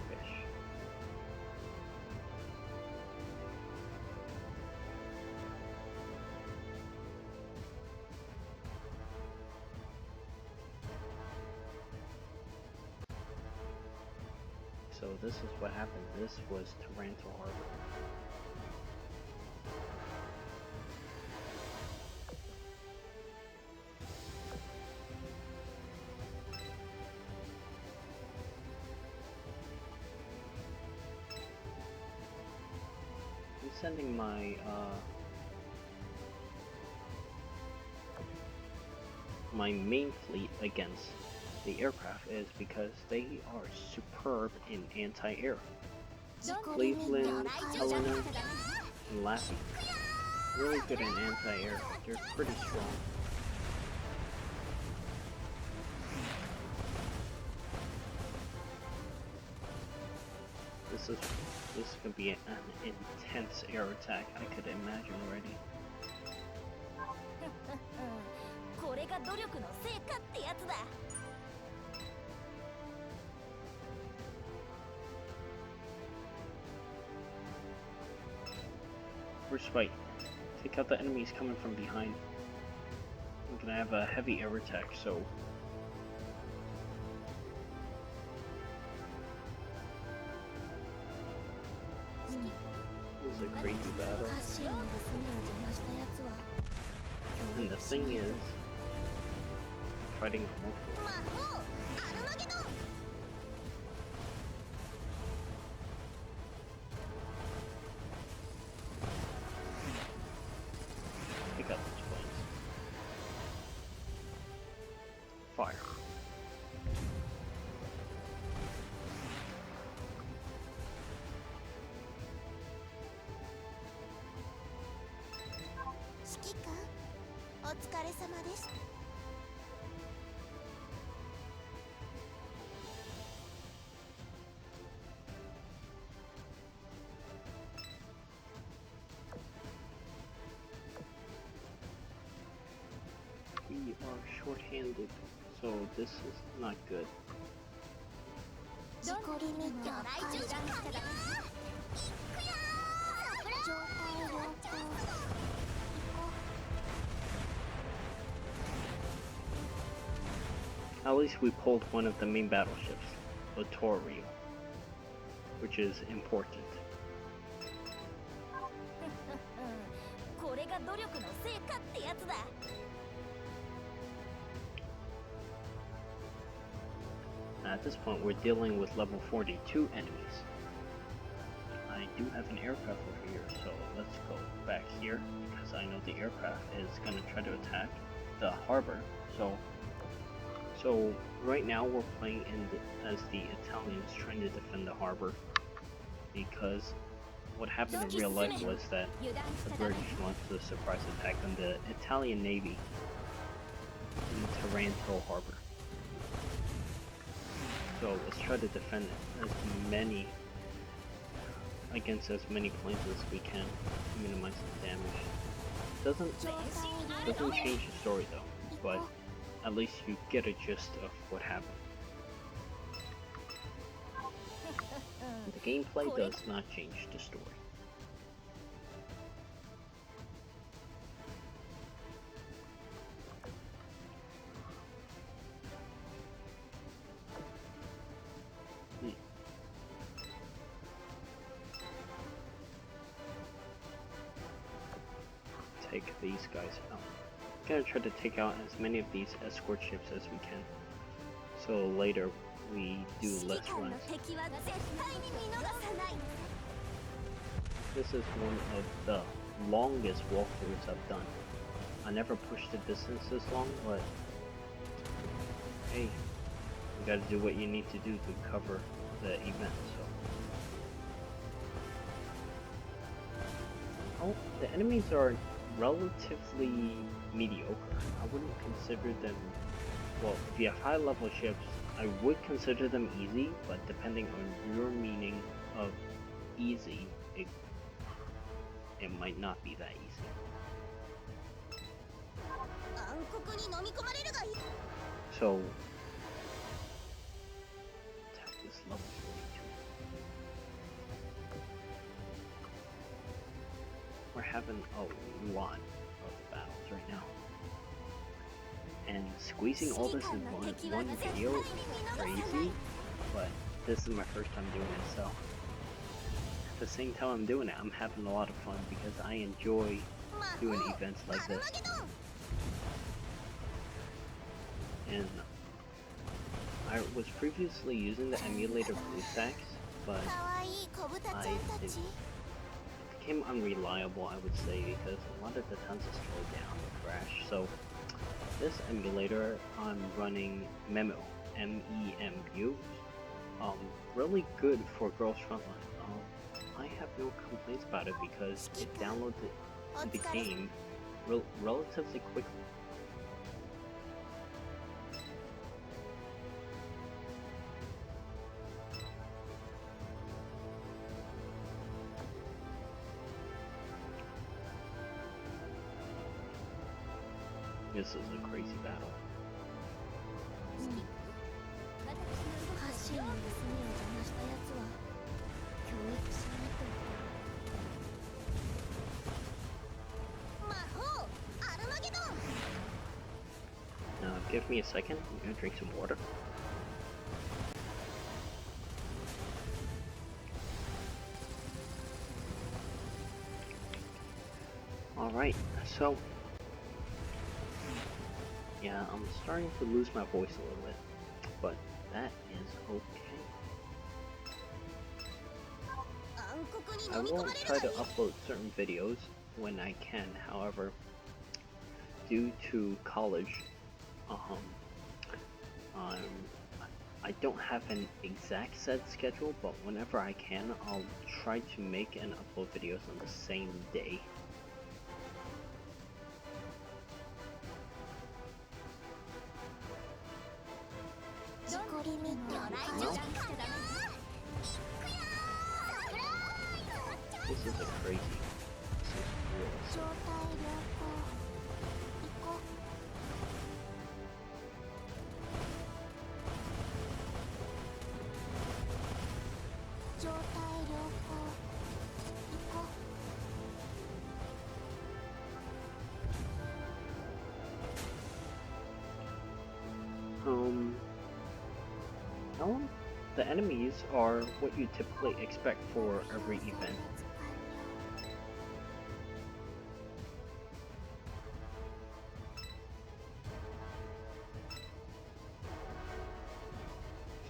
So this is what happened. This was Taranto Harbor. I'm sending my my main fleet against the aircraft is because they are superb in anti-air. Cleveland, Helena, and Laffy. Really good in anti-air. They're pretty strong. This could be an intense air attack, I could imagine already. First fight. Take out the enemies coming from behind. I'm gonna have a heavy air attack, so this is a crazy battle. And the thing is, fighting multiple. Pick up these planes. Fire. We are short-handed, so this is not good. At least we pulled one of the main battleships, the Empyreal, which is important. At this point, we're dealing with level 42 enemies. I do have an aircraft over here, so let's go back here, because I know the aircraft is going to try to attack the harbor. So right now we're playing as the Italians trying to defend the harbor, because what happened in real life was that the British launched a surprise attack on the Italian Navy in Taranto harbor. So let's try to defend against as many planes as we can to minimize the damage. Doesn't change the story though, but at least you get a gist of what happened. The gameplay does not change the story. Take these guys out. I'm gonna try to take out as many of these escort ships as we can, so later we do less runs. This is one of the longest walkthroughs I've done. I never pushed the distance this long, but hey, you gotta do what you need to do to cover the event. So, oh, the enemies are relatively mediocre. I wouldn't consider them, well, if you have high level ships, I would consider them easy, but depending on your meaning of easy, it might not be that easy. So, attack this level 42. We're having a lot of battles right now. And squeezing all this in one video is crazy, but this is my first time doing it, so at the same time I'm doing it, I'm having a lot of fun because I enjoy doing events like this. And I was previously using the emulator BlueStacks, but it became unreliable, I would say, because a lot of the times it slowed down or crashed. So this emulator, I'm running Memo, MEMU. Really good for Girls Frontline. I have no complaints about it because it downloads the game relatively quickly. This is a crazy battle. ハッシーの娘を邪魔したやつは教育しないと。魔法アルマゲドン。 Give me a second. I'm gonna drink some water. Alright, so yeah, I'm starting to lose my voice a little bit, but that is okay. I will try to upload certain videos when I can, however, due to college, I don't have an exact set schedule, but whenever I can, I'll try to make and upload videos on the same day. This is a crazy. This is well, the enemies are what you typically expect for every event.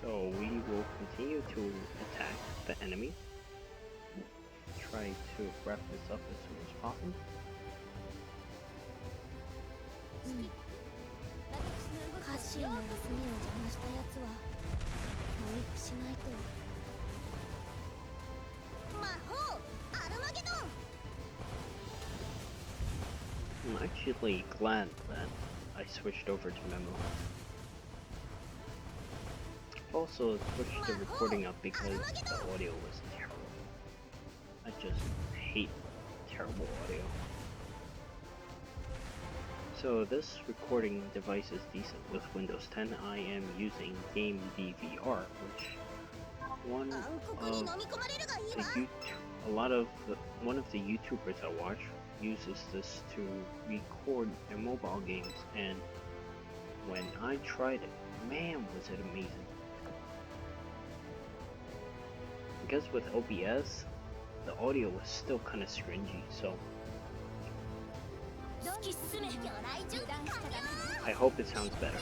So we will continue to attack the enemy. Try to wrap this up as soon as possible. I'm actually glad that I switched over to Memo. Also switched the recording up because the audio was terrible. I just hate terrible audio. So this recording device is decent with Windows 10. I am using Game DVR, which one of the YouTubers I watch uses this to record their mobile games, and when I tried it, man, was it amazing. Because with OBS, the audio was still kind of scringy, so I hope it sounds better.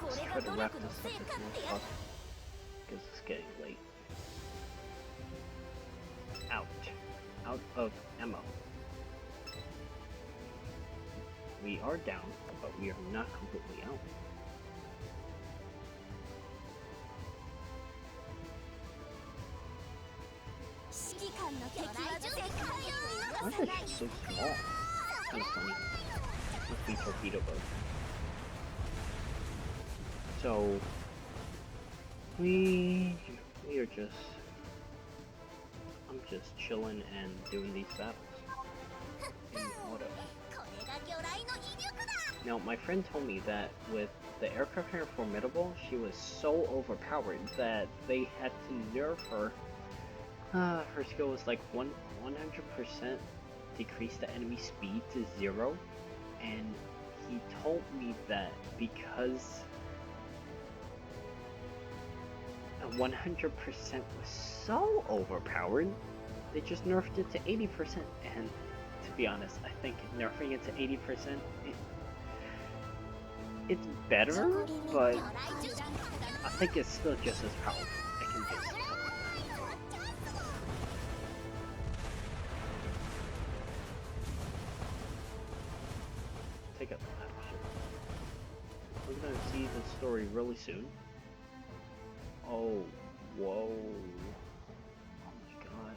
Let's try to wrap this up as soon as possible, because it's getting late. Out of ammo. We are down, but we are not completely out. Why is that so small? Kind of funny. Must be torpedo boat. So we are just. I'm just chilling and doing these battles in auto. Now, my friend told me that with the aircraft carrier Formidable, she was so overpowered that they had to nerf her. Her skill was like 100% decrease the enemy speed to 0, and he told me that because 100% was so overpowered, they just nerfed it to 80%, and to be honest, I think nerfing it to 80%, it's better, but I think it's still just as powerful. I can just tell. Take up that shit. We're gonna see the story really soon. Oh, whoa. Oh my god.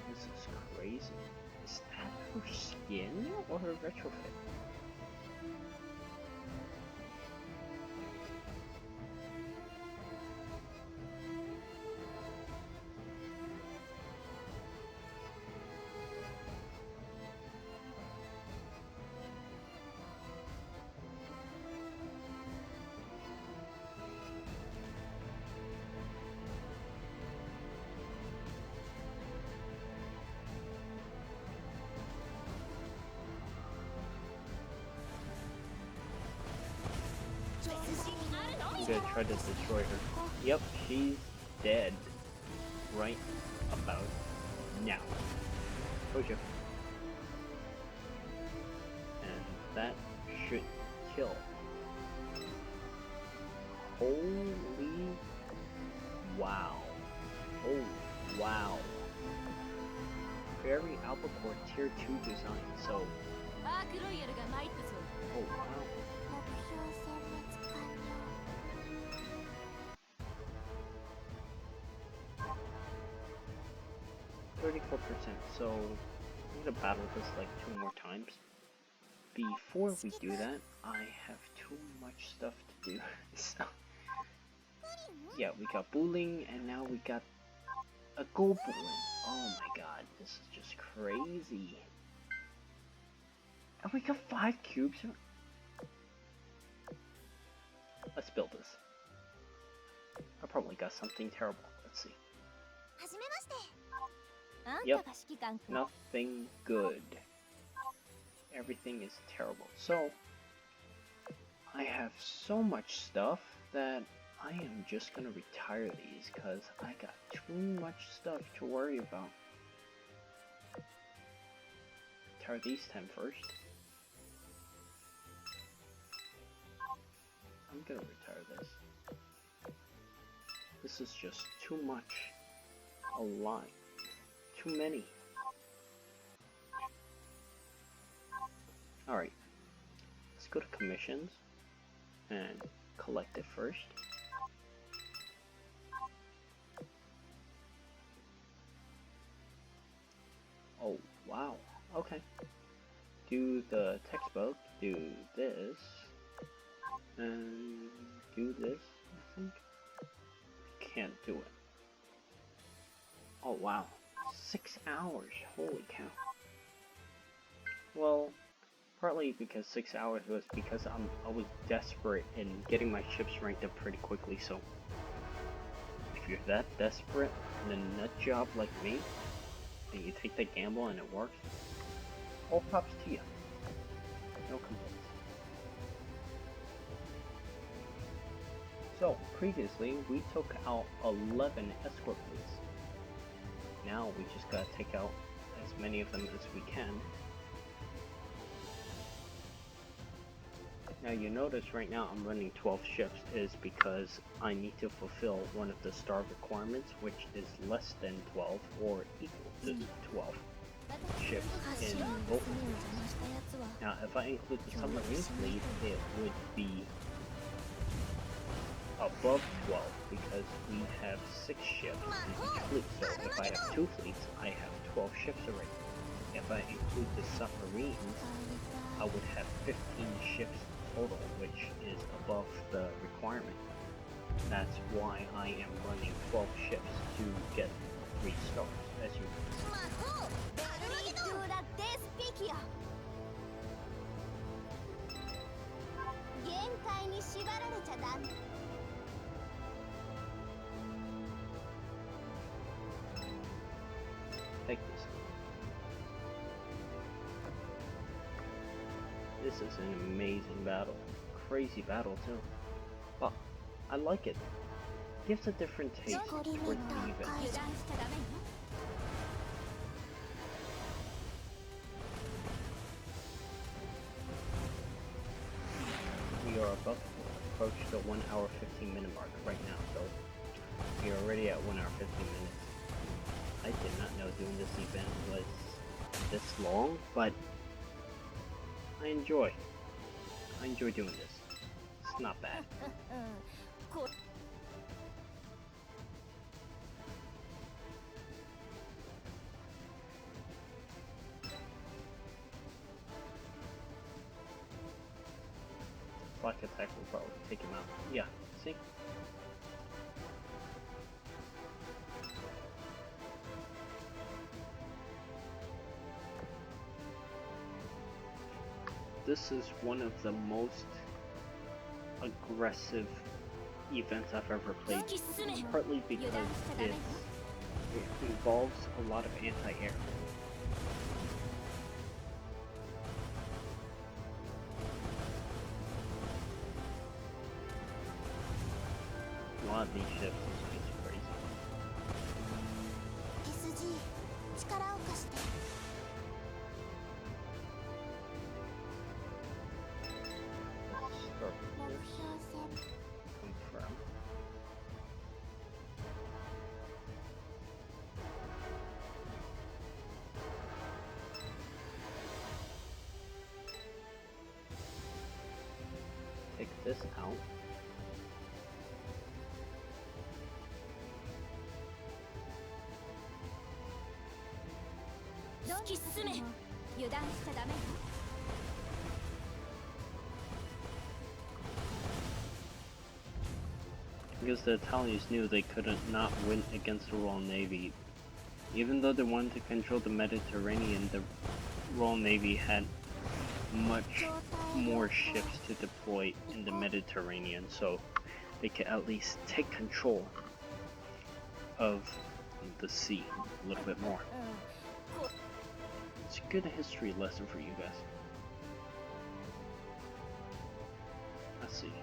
This is crazy. Is that her skin or her retrofit? I'm gonna try to destroy her. Yep, she's dead. Right about now. Push it. And that should kill. Holy wow. Oh wow. Fairy Albacore Tier 2 design, so... Oh wow. 34%, so I'm gonna battle this like 2 more times. Before we do that, I have too much stuff to do. So, yeah, we got Booling, and now we got a Gold Booling. Oh my god, this is just crazy. And we got 5 cubes? Let's build this. I probably got something terrible. Let's see. Yep, nothing good. Everything is terrible. So, I have so much stuff that I am just gonna retire these because I got too much stuff to worry about. Retire these 10 first. I'm gonna retire this. This is just too much. A lot. Too many. Alright. Let's go to commissions and collect it first. Oh, wow. Okay. Do the textbook, do this, and do this, I think. Can't do it. Oh, wow. 6 hours. Holy cow. Well, partly because 6 hours was because I was desperate in getting my ships ranked up pretty quickly, so if you're that desperate in a nut job like me, and you take the gamble and it works, all props to you. No complaints. So, previously, we took out 11 escort fleets. Now we just gotta take out as many of them as we can. Now you notice right now I'm running 12 ships is because I need to fulfill one of the star requirements, which is less than 12 or equal to 12 ships in both fleets. Now if I include the submarine fleet, it would be above 12 because we have 6 ships in each fleet. So if I have 2 fleets, I have 12 ships already. If I include the submarines, I would have 15 ships total, which is above the requirement. That's why I am running 12 ships to get 3 stars, as you can see. Take this. This is an amazing battle. Crazy battle too. But I like it. Gives a different taste towards the event. we are about to approach the 1 hour 15-minute mark right now, so we are already at 1 hour 15 minutes. I did not know doing this event was this long, but I enjoy doing this. It's not bad. Black attack will probably take him out. Yeah, see? This is one of the most aggressive events I've ever played, partly because it involves a lot of anti-air. A lot of these ships is just crazy. Let's start with this. Confirm. Take this out. Because the Italians knew they couldn't not win against the Royal Navy. Even though they wanted to control the Mediterranean, the Royal Navy had much more ships to deploy in the Mediterranean, so they could at least take control of the sea a little bit more. It's a good history lesson for you guys. Let's see.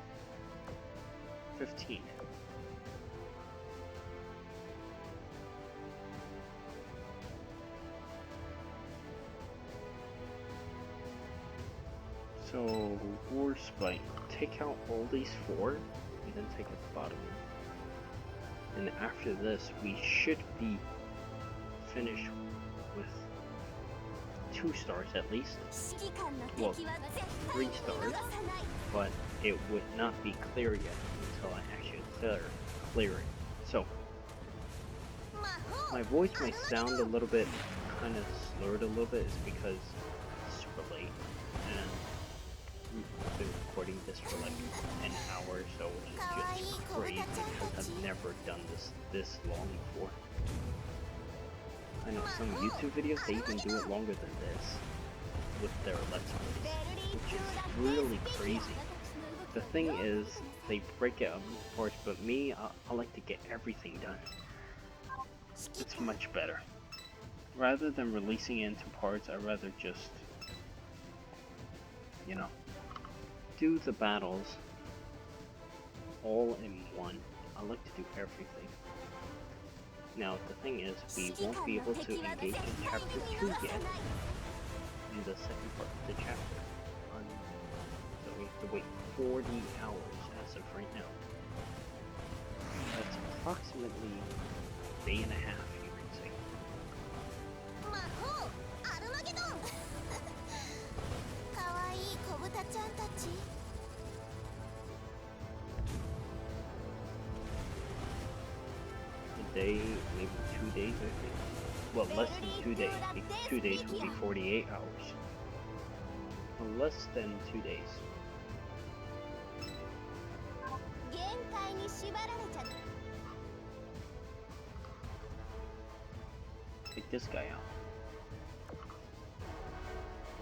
15. So, War Spike. Take out all these 4, and then take out the bottom one. And after this, we should be finished with 2 stars at least. Well, 3 stars, but it would not be clear yet until I actually clear it. So, my voice may sound a little bit kind of slurred a little bit, is because it's super late and I've been recording this for like an hour, so it's just crazy because I've never done this long before. I know some YouTube videos, they even do it longer than this with their Let's Plays, which is really crazy. The thing is, they break it up in parts, but me, I like to get everything done. It's much better. Rather than releasing it into parts, I'd rather just, you know, do the battles all in one. I like to do everything. Now, the thing is, we won't be able to engage in Chapter 2 yet, in the second part of the chapter. So we have to wait 40 hours as of right now. That's approximately a day and a half, you could say. A day, maybe 2 days, I think. Well, less than 2 days. 2 days would be 48 hours. Less than 2 days. Take this guy out.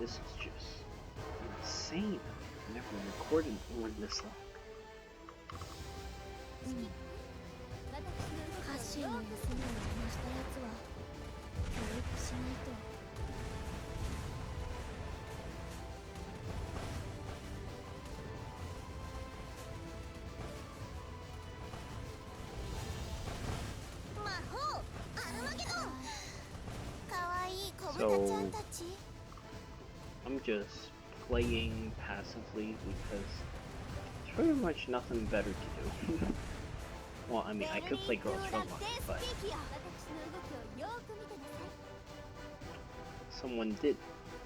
This is just insane. I've never recorded one this long. So, I'm just playing passively because pretty much nothing better to do. Well, I mean, I could play Girls for Luck, but someone did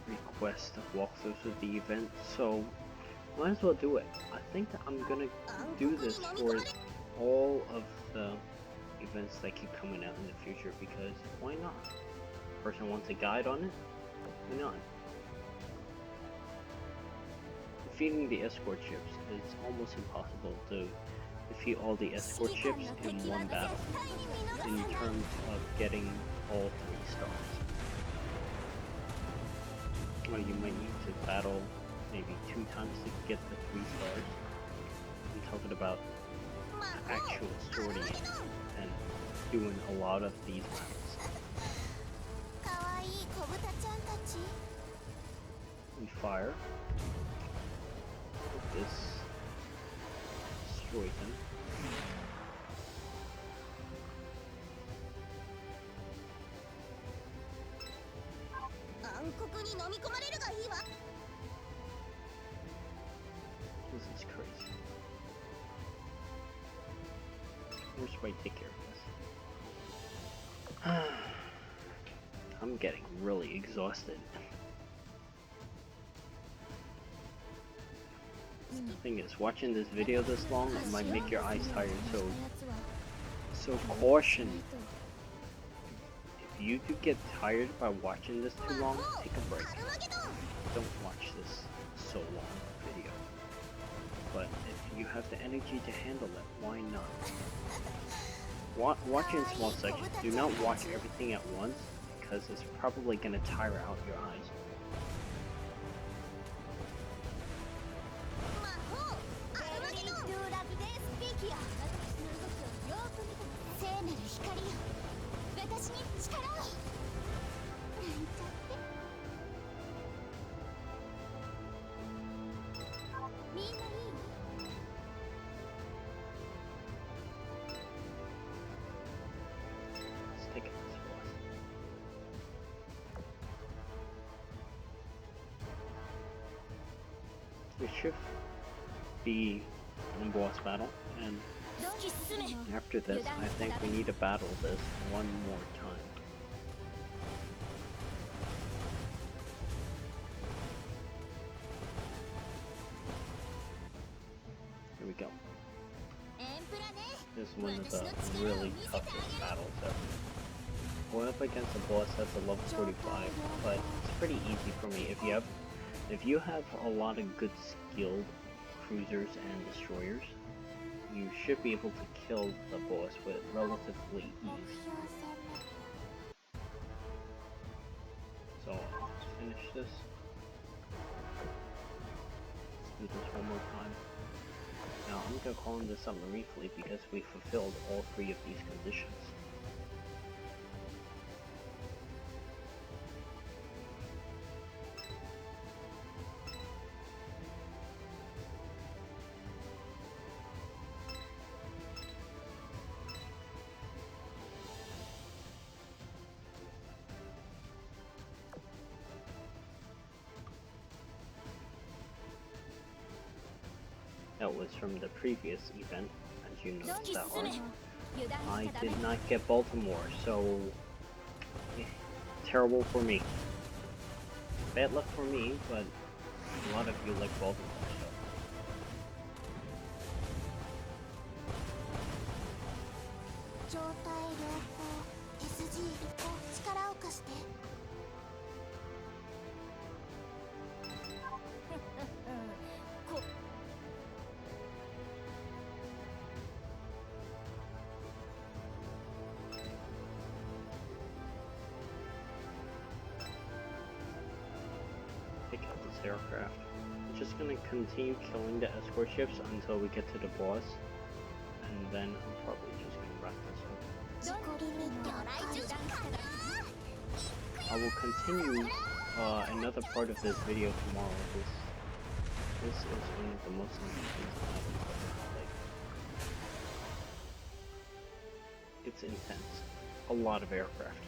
request walkthroughs of the event, so might as well do it. I think I'm gonna do this for all of the events that keep coming out in the future, because why not? Person wants a guide on it? Why not? Defeating the escort ships is almost impossible to defeat all the escort ships in one battle, in terms of getting all 3 stars. Well, you might need to battle maybe 2 times to get the 3 stars. I'm talking about actual sorting and doing a lot of these battles. We fire. This destroys him. This is crazy. Where's my take care of this? I'm getting really exhausted. The thing is, watching this video this long might make your eyes tired, so caution. If you do get tired by watching this too long, take a break. Don't watch this so long video. But if you have the energy to handle it, why not? Watch in small sections. Do not watch everything at once, because it's probably going to tire out your eyes. Let's take it this boss. It should be one boss battle, and after this, I think we need to battle this one more time. Here we go. This is one of the really toughest battles ever. Going up against a boss that's a level 45, but it's pretty easy for me. If you have a lot of good skilled cruisers and destroyers, you should be able to kill the boss with relatively ease. So let's finish this. Let's do this one more time. Now I'm gonna call in the submarine fleet because we fulfilled all 3 of these conditions. That was from the previous event, as you noticed that one. I did not get Baltimore, so terrible for me. Bad luck for me, but a lot of you like Baltimore, so. Take out this aircraft. I'm just gonna continue killing the escort ships until we get to the boss, and then I'm probably just gonna wrap this up. I will continue another part of this video tomorrow. This is one of the most interesting times. Like, it's intense. A lot of aircraft.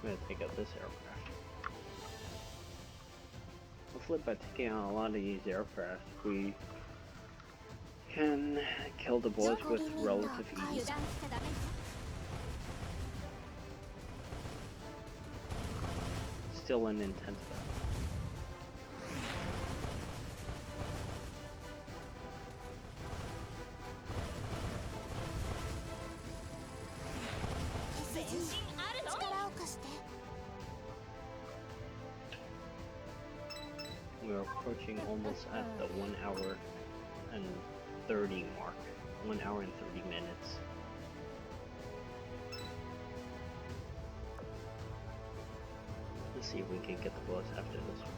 I'm gonna take out this aircraft. Hopefully by taking out a lot of these aircraft, we can kill the boss with relative ease. Still an intense battle. We're approaching almost at the 1 hour and 30 mark. 1 hour and 30 minutes. Let's see if we can get the boss after this one.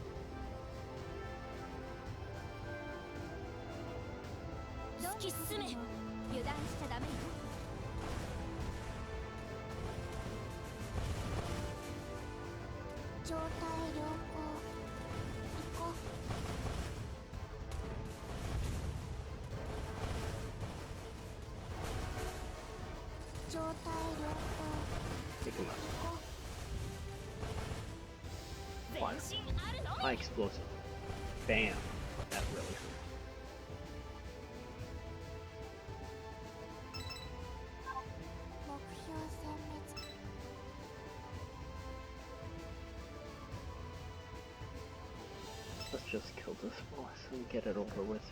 突き進め。油断しちゃダメよ。状態良好。行こう。状態良好。 Take him out. 行こう。 Fire. High explosive. Bam. That really hurt. Let's just kill this boss and get it over with.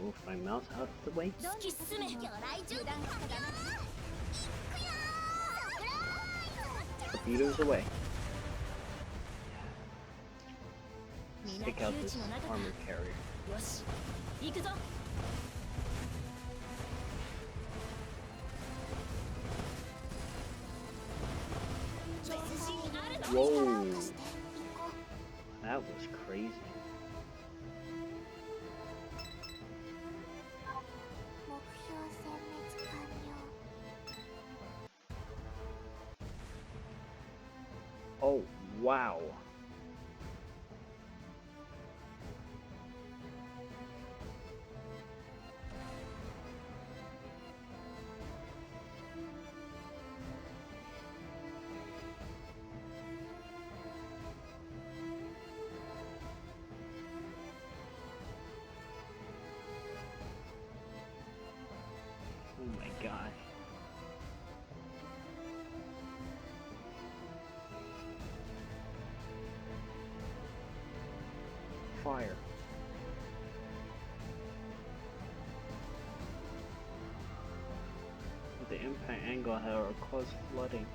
Move my mouse out of the way. Torpedoes away. Stick out this armor carrier. Whoa. That was crazy. Oh, wow. Oh my gosh. Fire. The impact angle, however, caused flooding.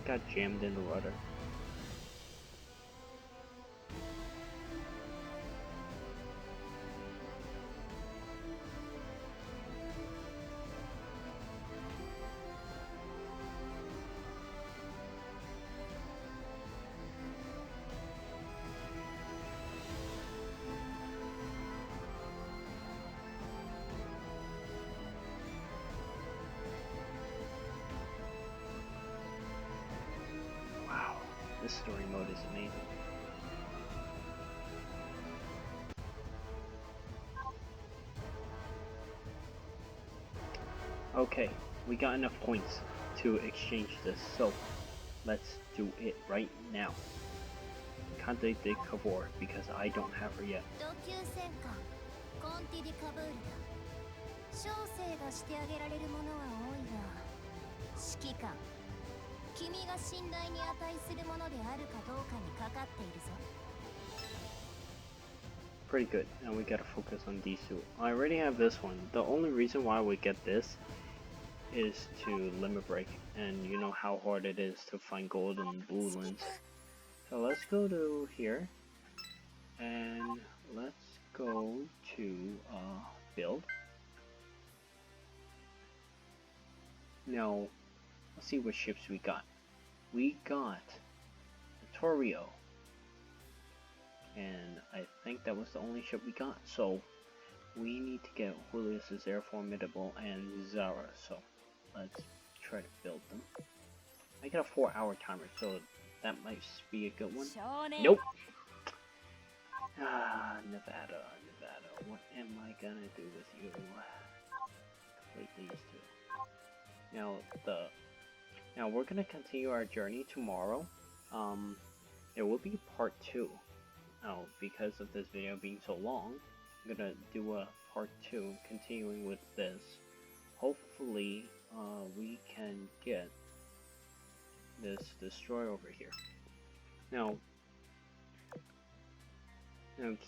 Got jammed in the rudder. Wow, this story mode is amazing. Okay, we got enough points to exchange this, so let's do it right now. Contact the Cavour because I don't have her yet. Pretty good, and we gotta focus on these two. I already have this one. The only reason why we get this is to limit break, and you know how hard it is to find gold and blue lens. So let's go to here, and let's go to build. Now, let's see what ships we got. We got the Torio, and I think that was the only ship we got. So we need to get Julius's Air Formidable and Zara. So let's try to build them. I got a 4-hour timer, so that might be a good one. Nope. Nevada, what am I gonna do with you? Complete these two. Now we're gonna continue our journey tomorrow. It will be part 2. Now, because of this video being so long, I'm gonna do a part 2 continuing with this. Hopefully, we can get this destroyer over here. Now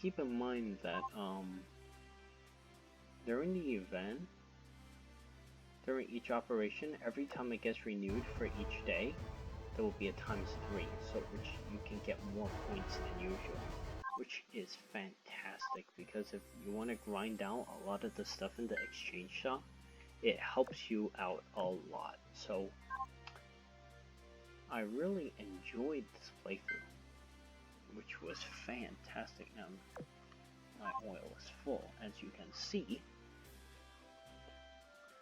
keep in mind that during the event, during each operation, every time it gets renewed for each day, there will be a ×3, so which you can get more points than usual, which is fantastic because if you want to grind out a lot of the stuff in the exchange shop, it helps you out a lot. So I really enjoyed this playthrough, which was fantastic. Now my oil is full, as you can see.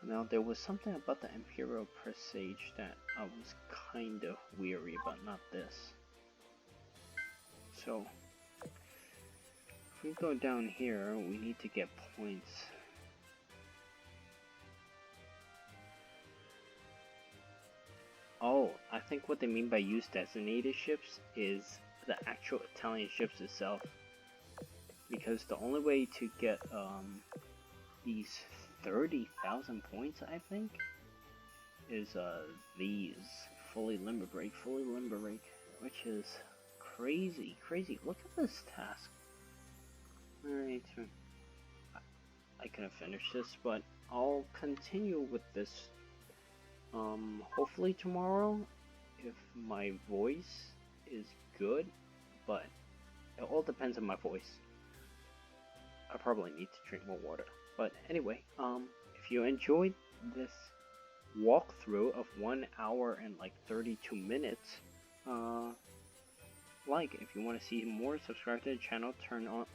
Now there was something about the Empyreal Presage that I was kind of weary about, not this. So if we go down here, we need to get points. Oh, I think what they mean by use designated ships is the actual Italian ships itself. Because the only way to get these 30,000 points, I think, is these fully limber break, which is crazy. Look at this task. Alright, I couldn't finish this, but I'll continue with this hopefully tomorrow if my voice is good, but it all depends on my voice. I probably need to drink more water. But anyway, if you enjoyed this walkthrough of 1 hour and like 32 minutes, if you want to see more, subscribe to the channel, turn on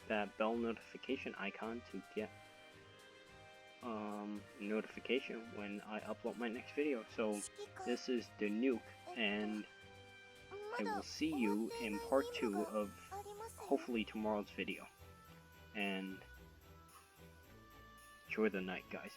that bell notification icon to get notification when I upload my next video. So this is the Nuke, and I will see you in part 2 of hopefully tomorrow's video. And enjoy the night, guys.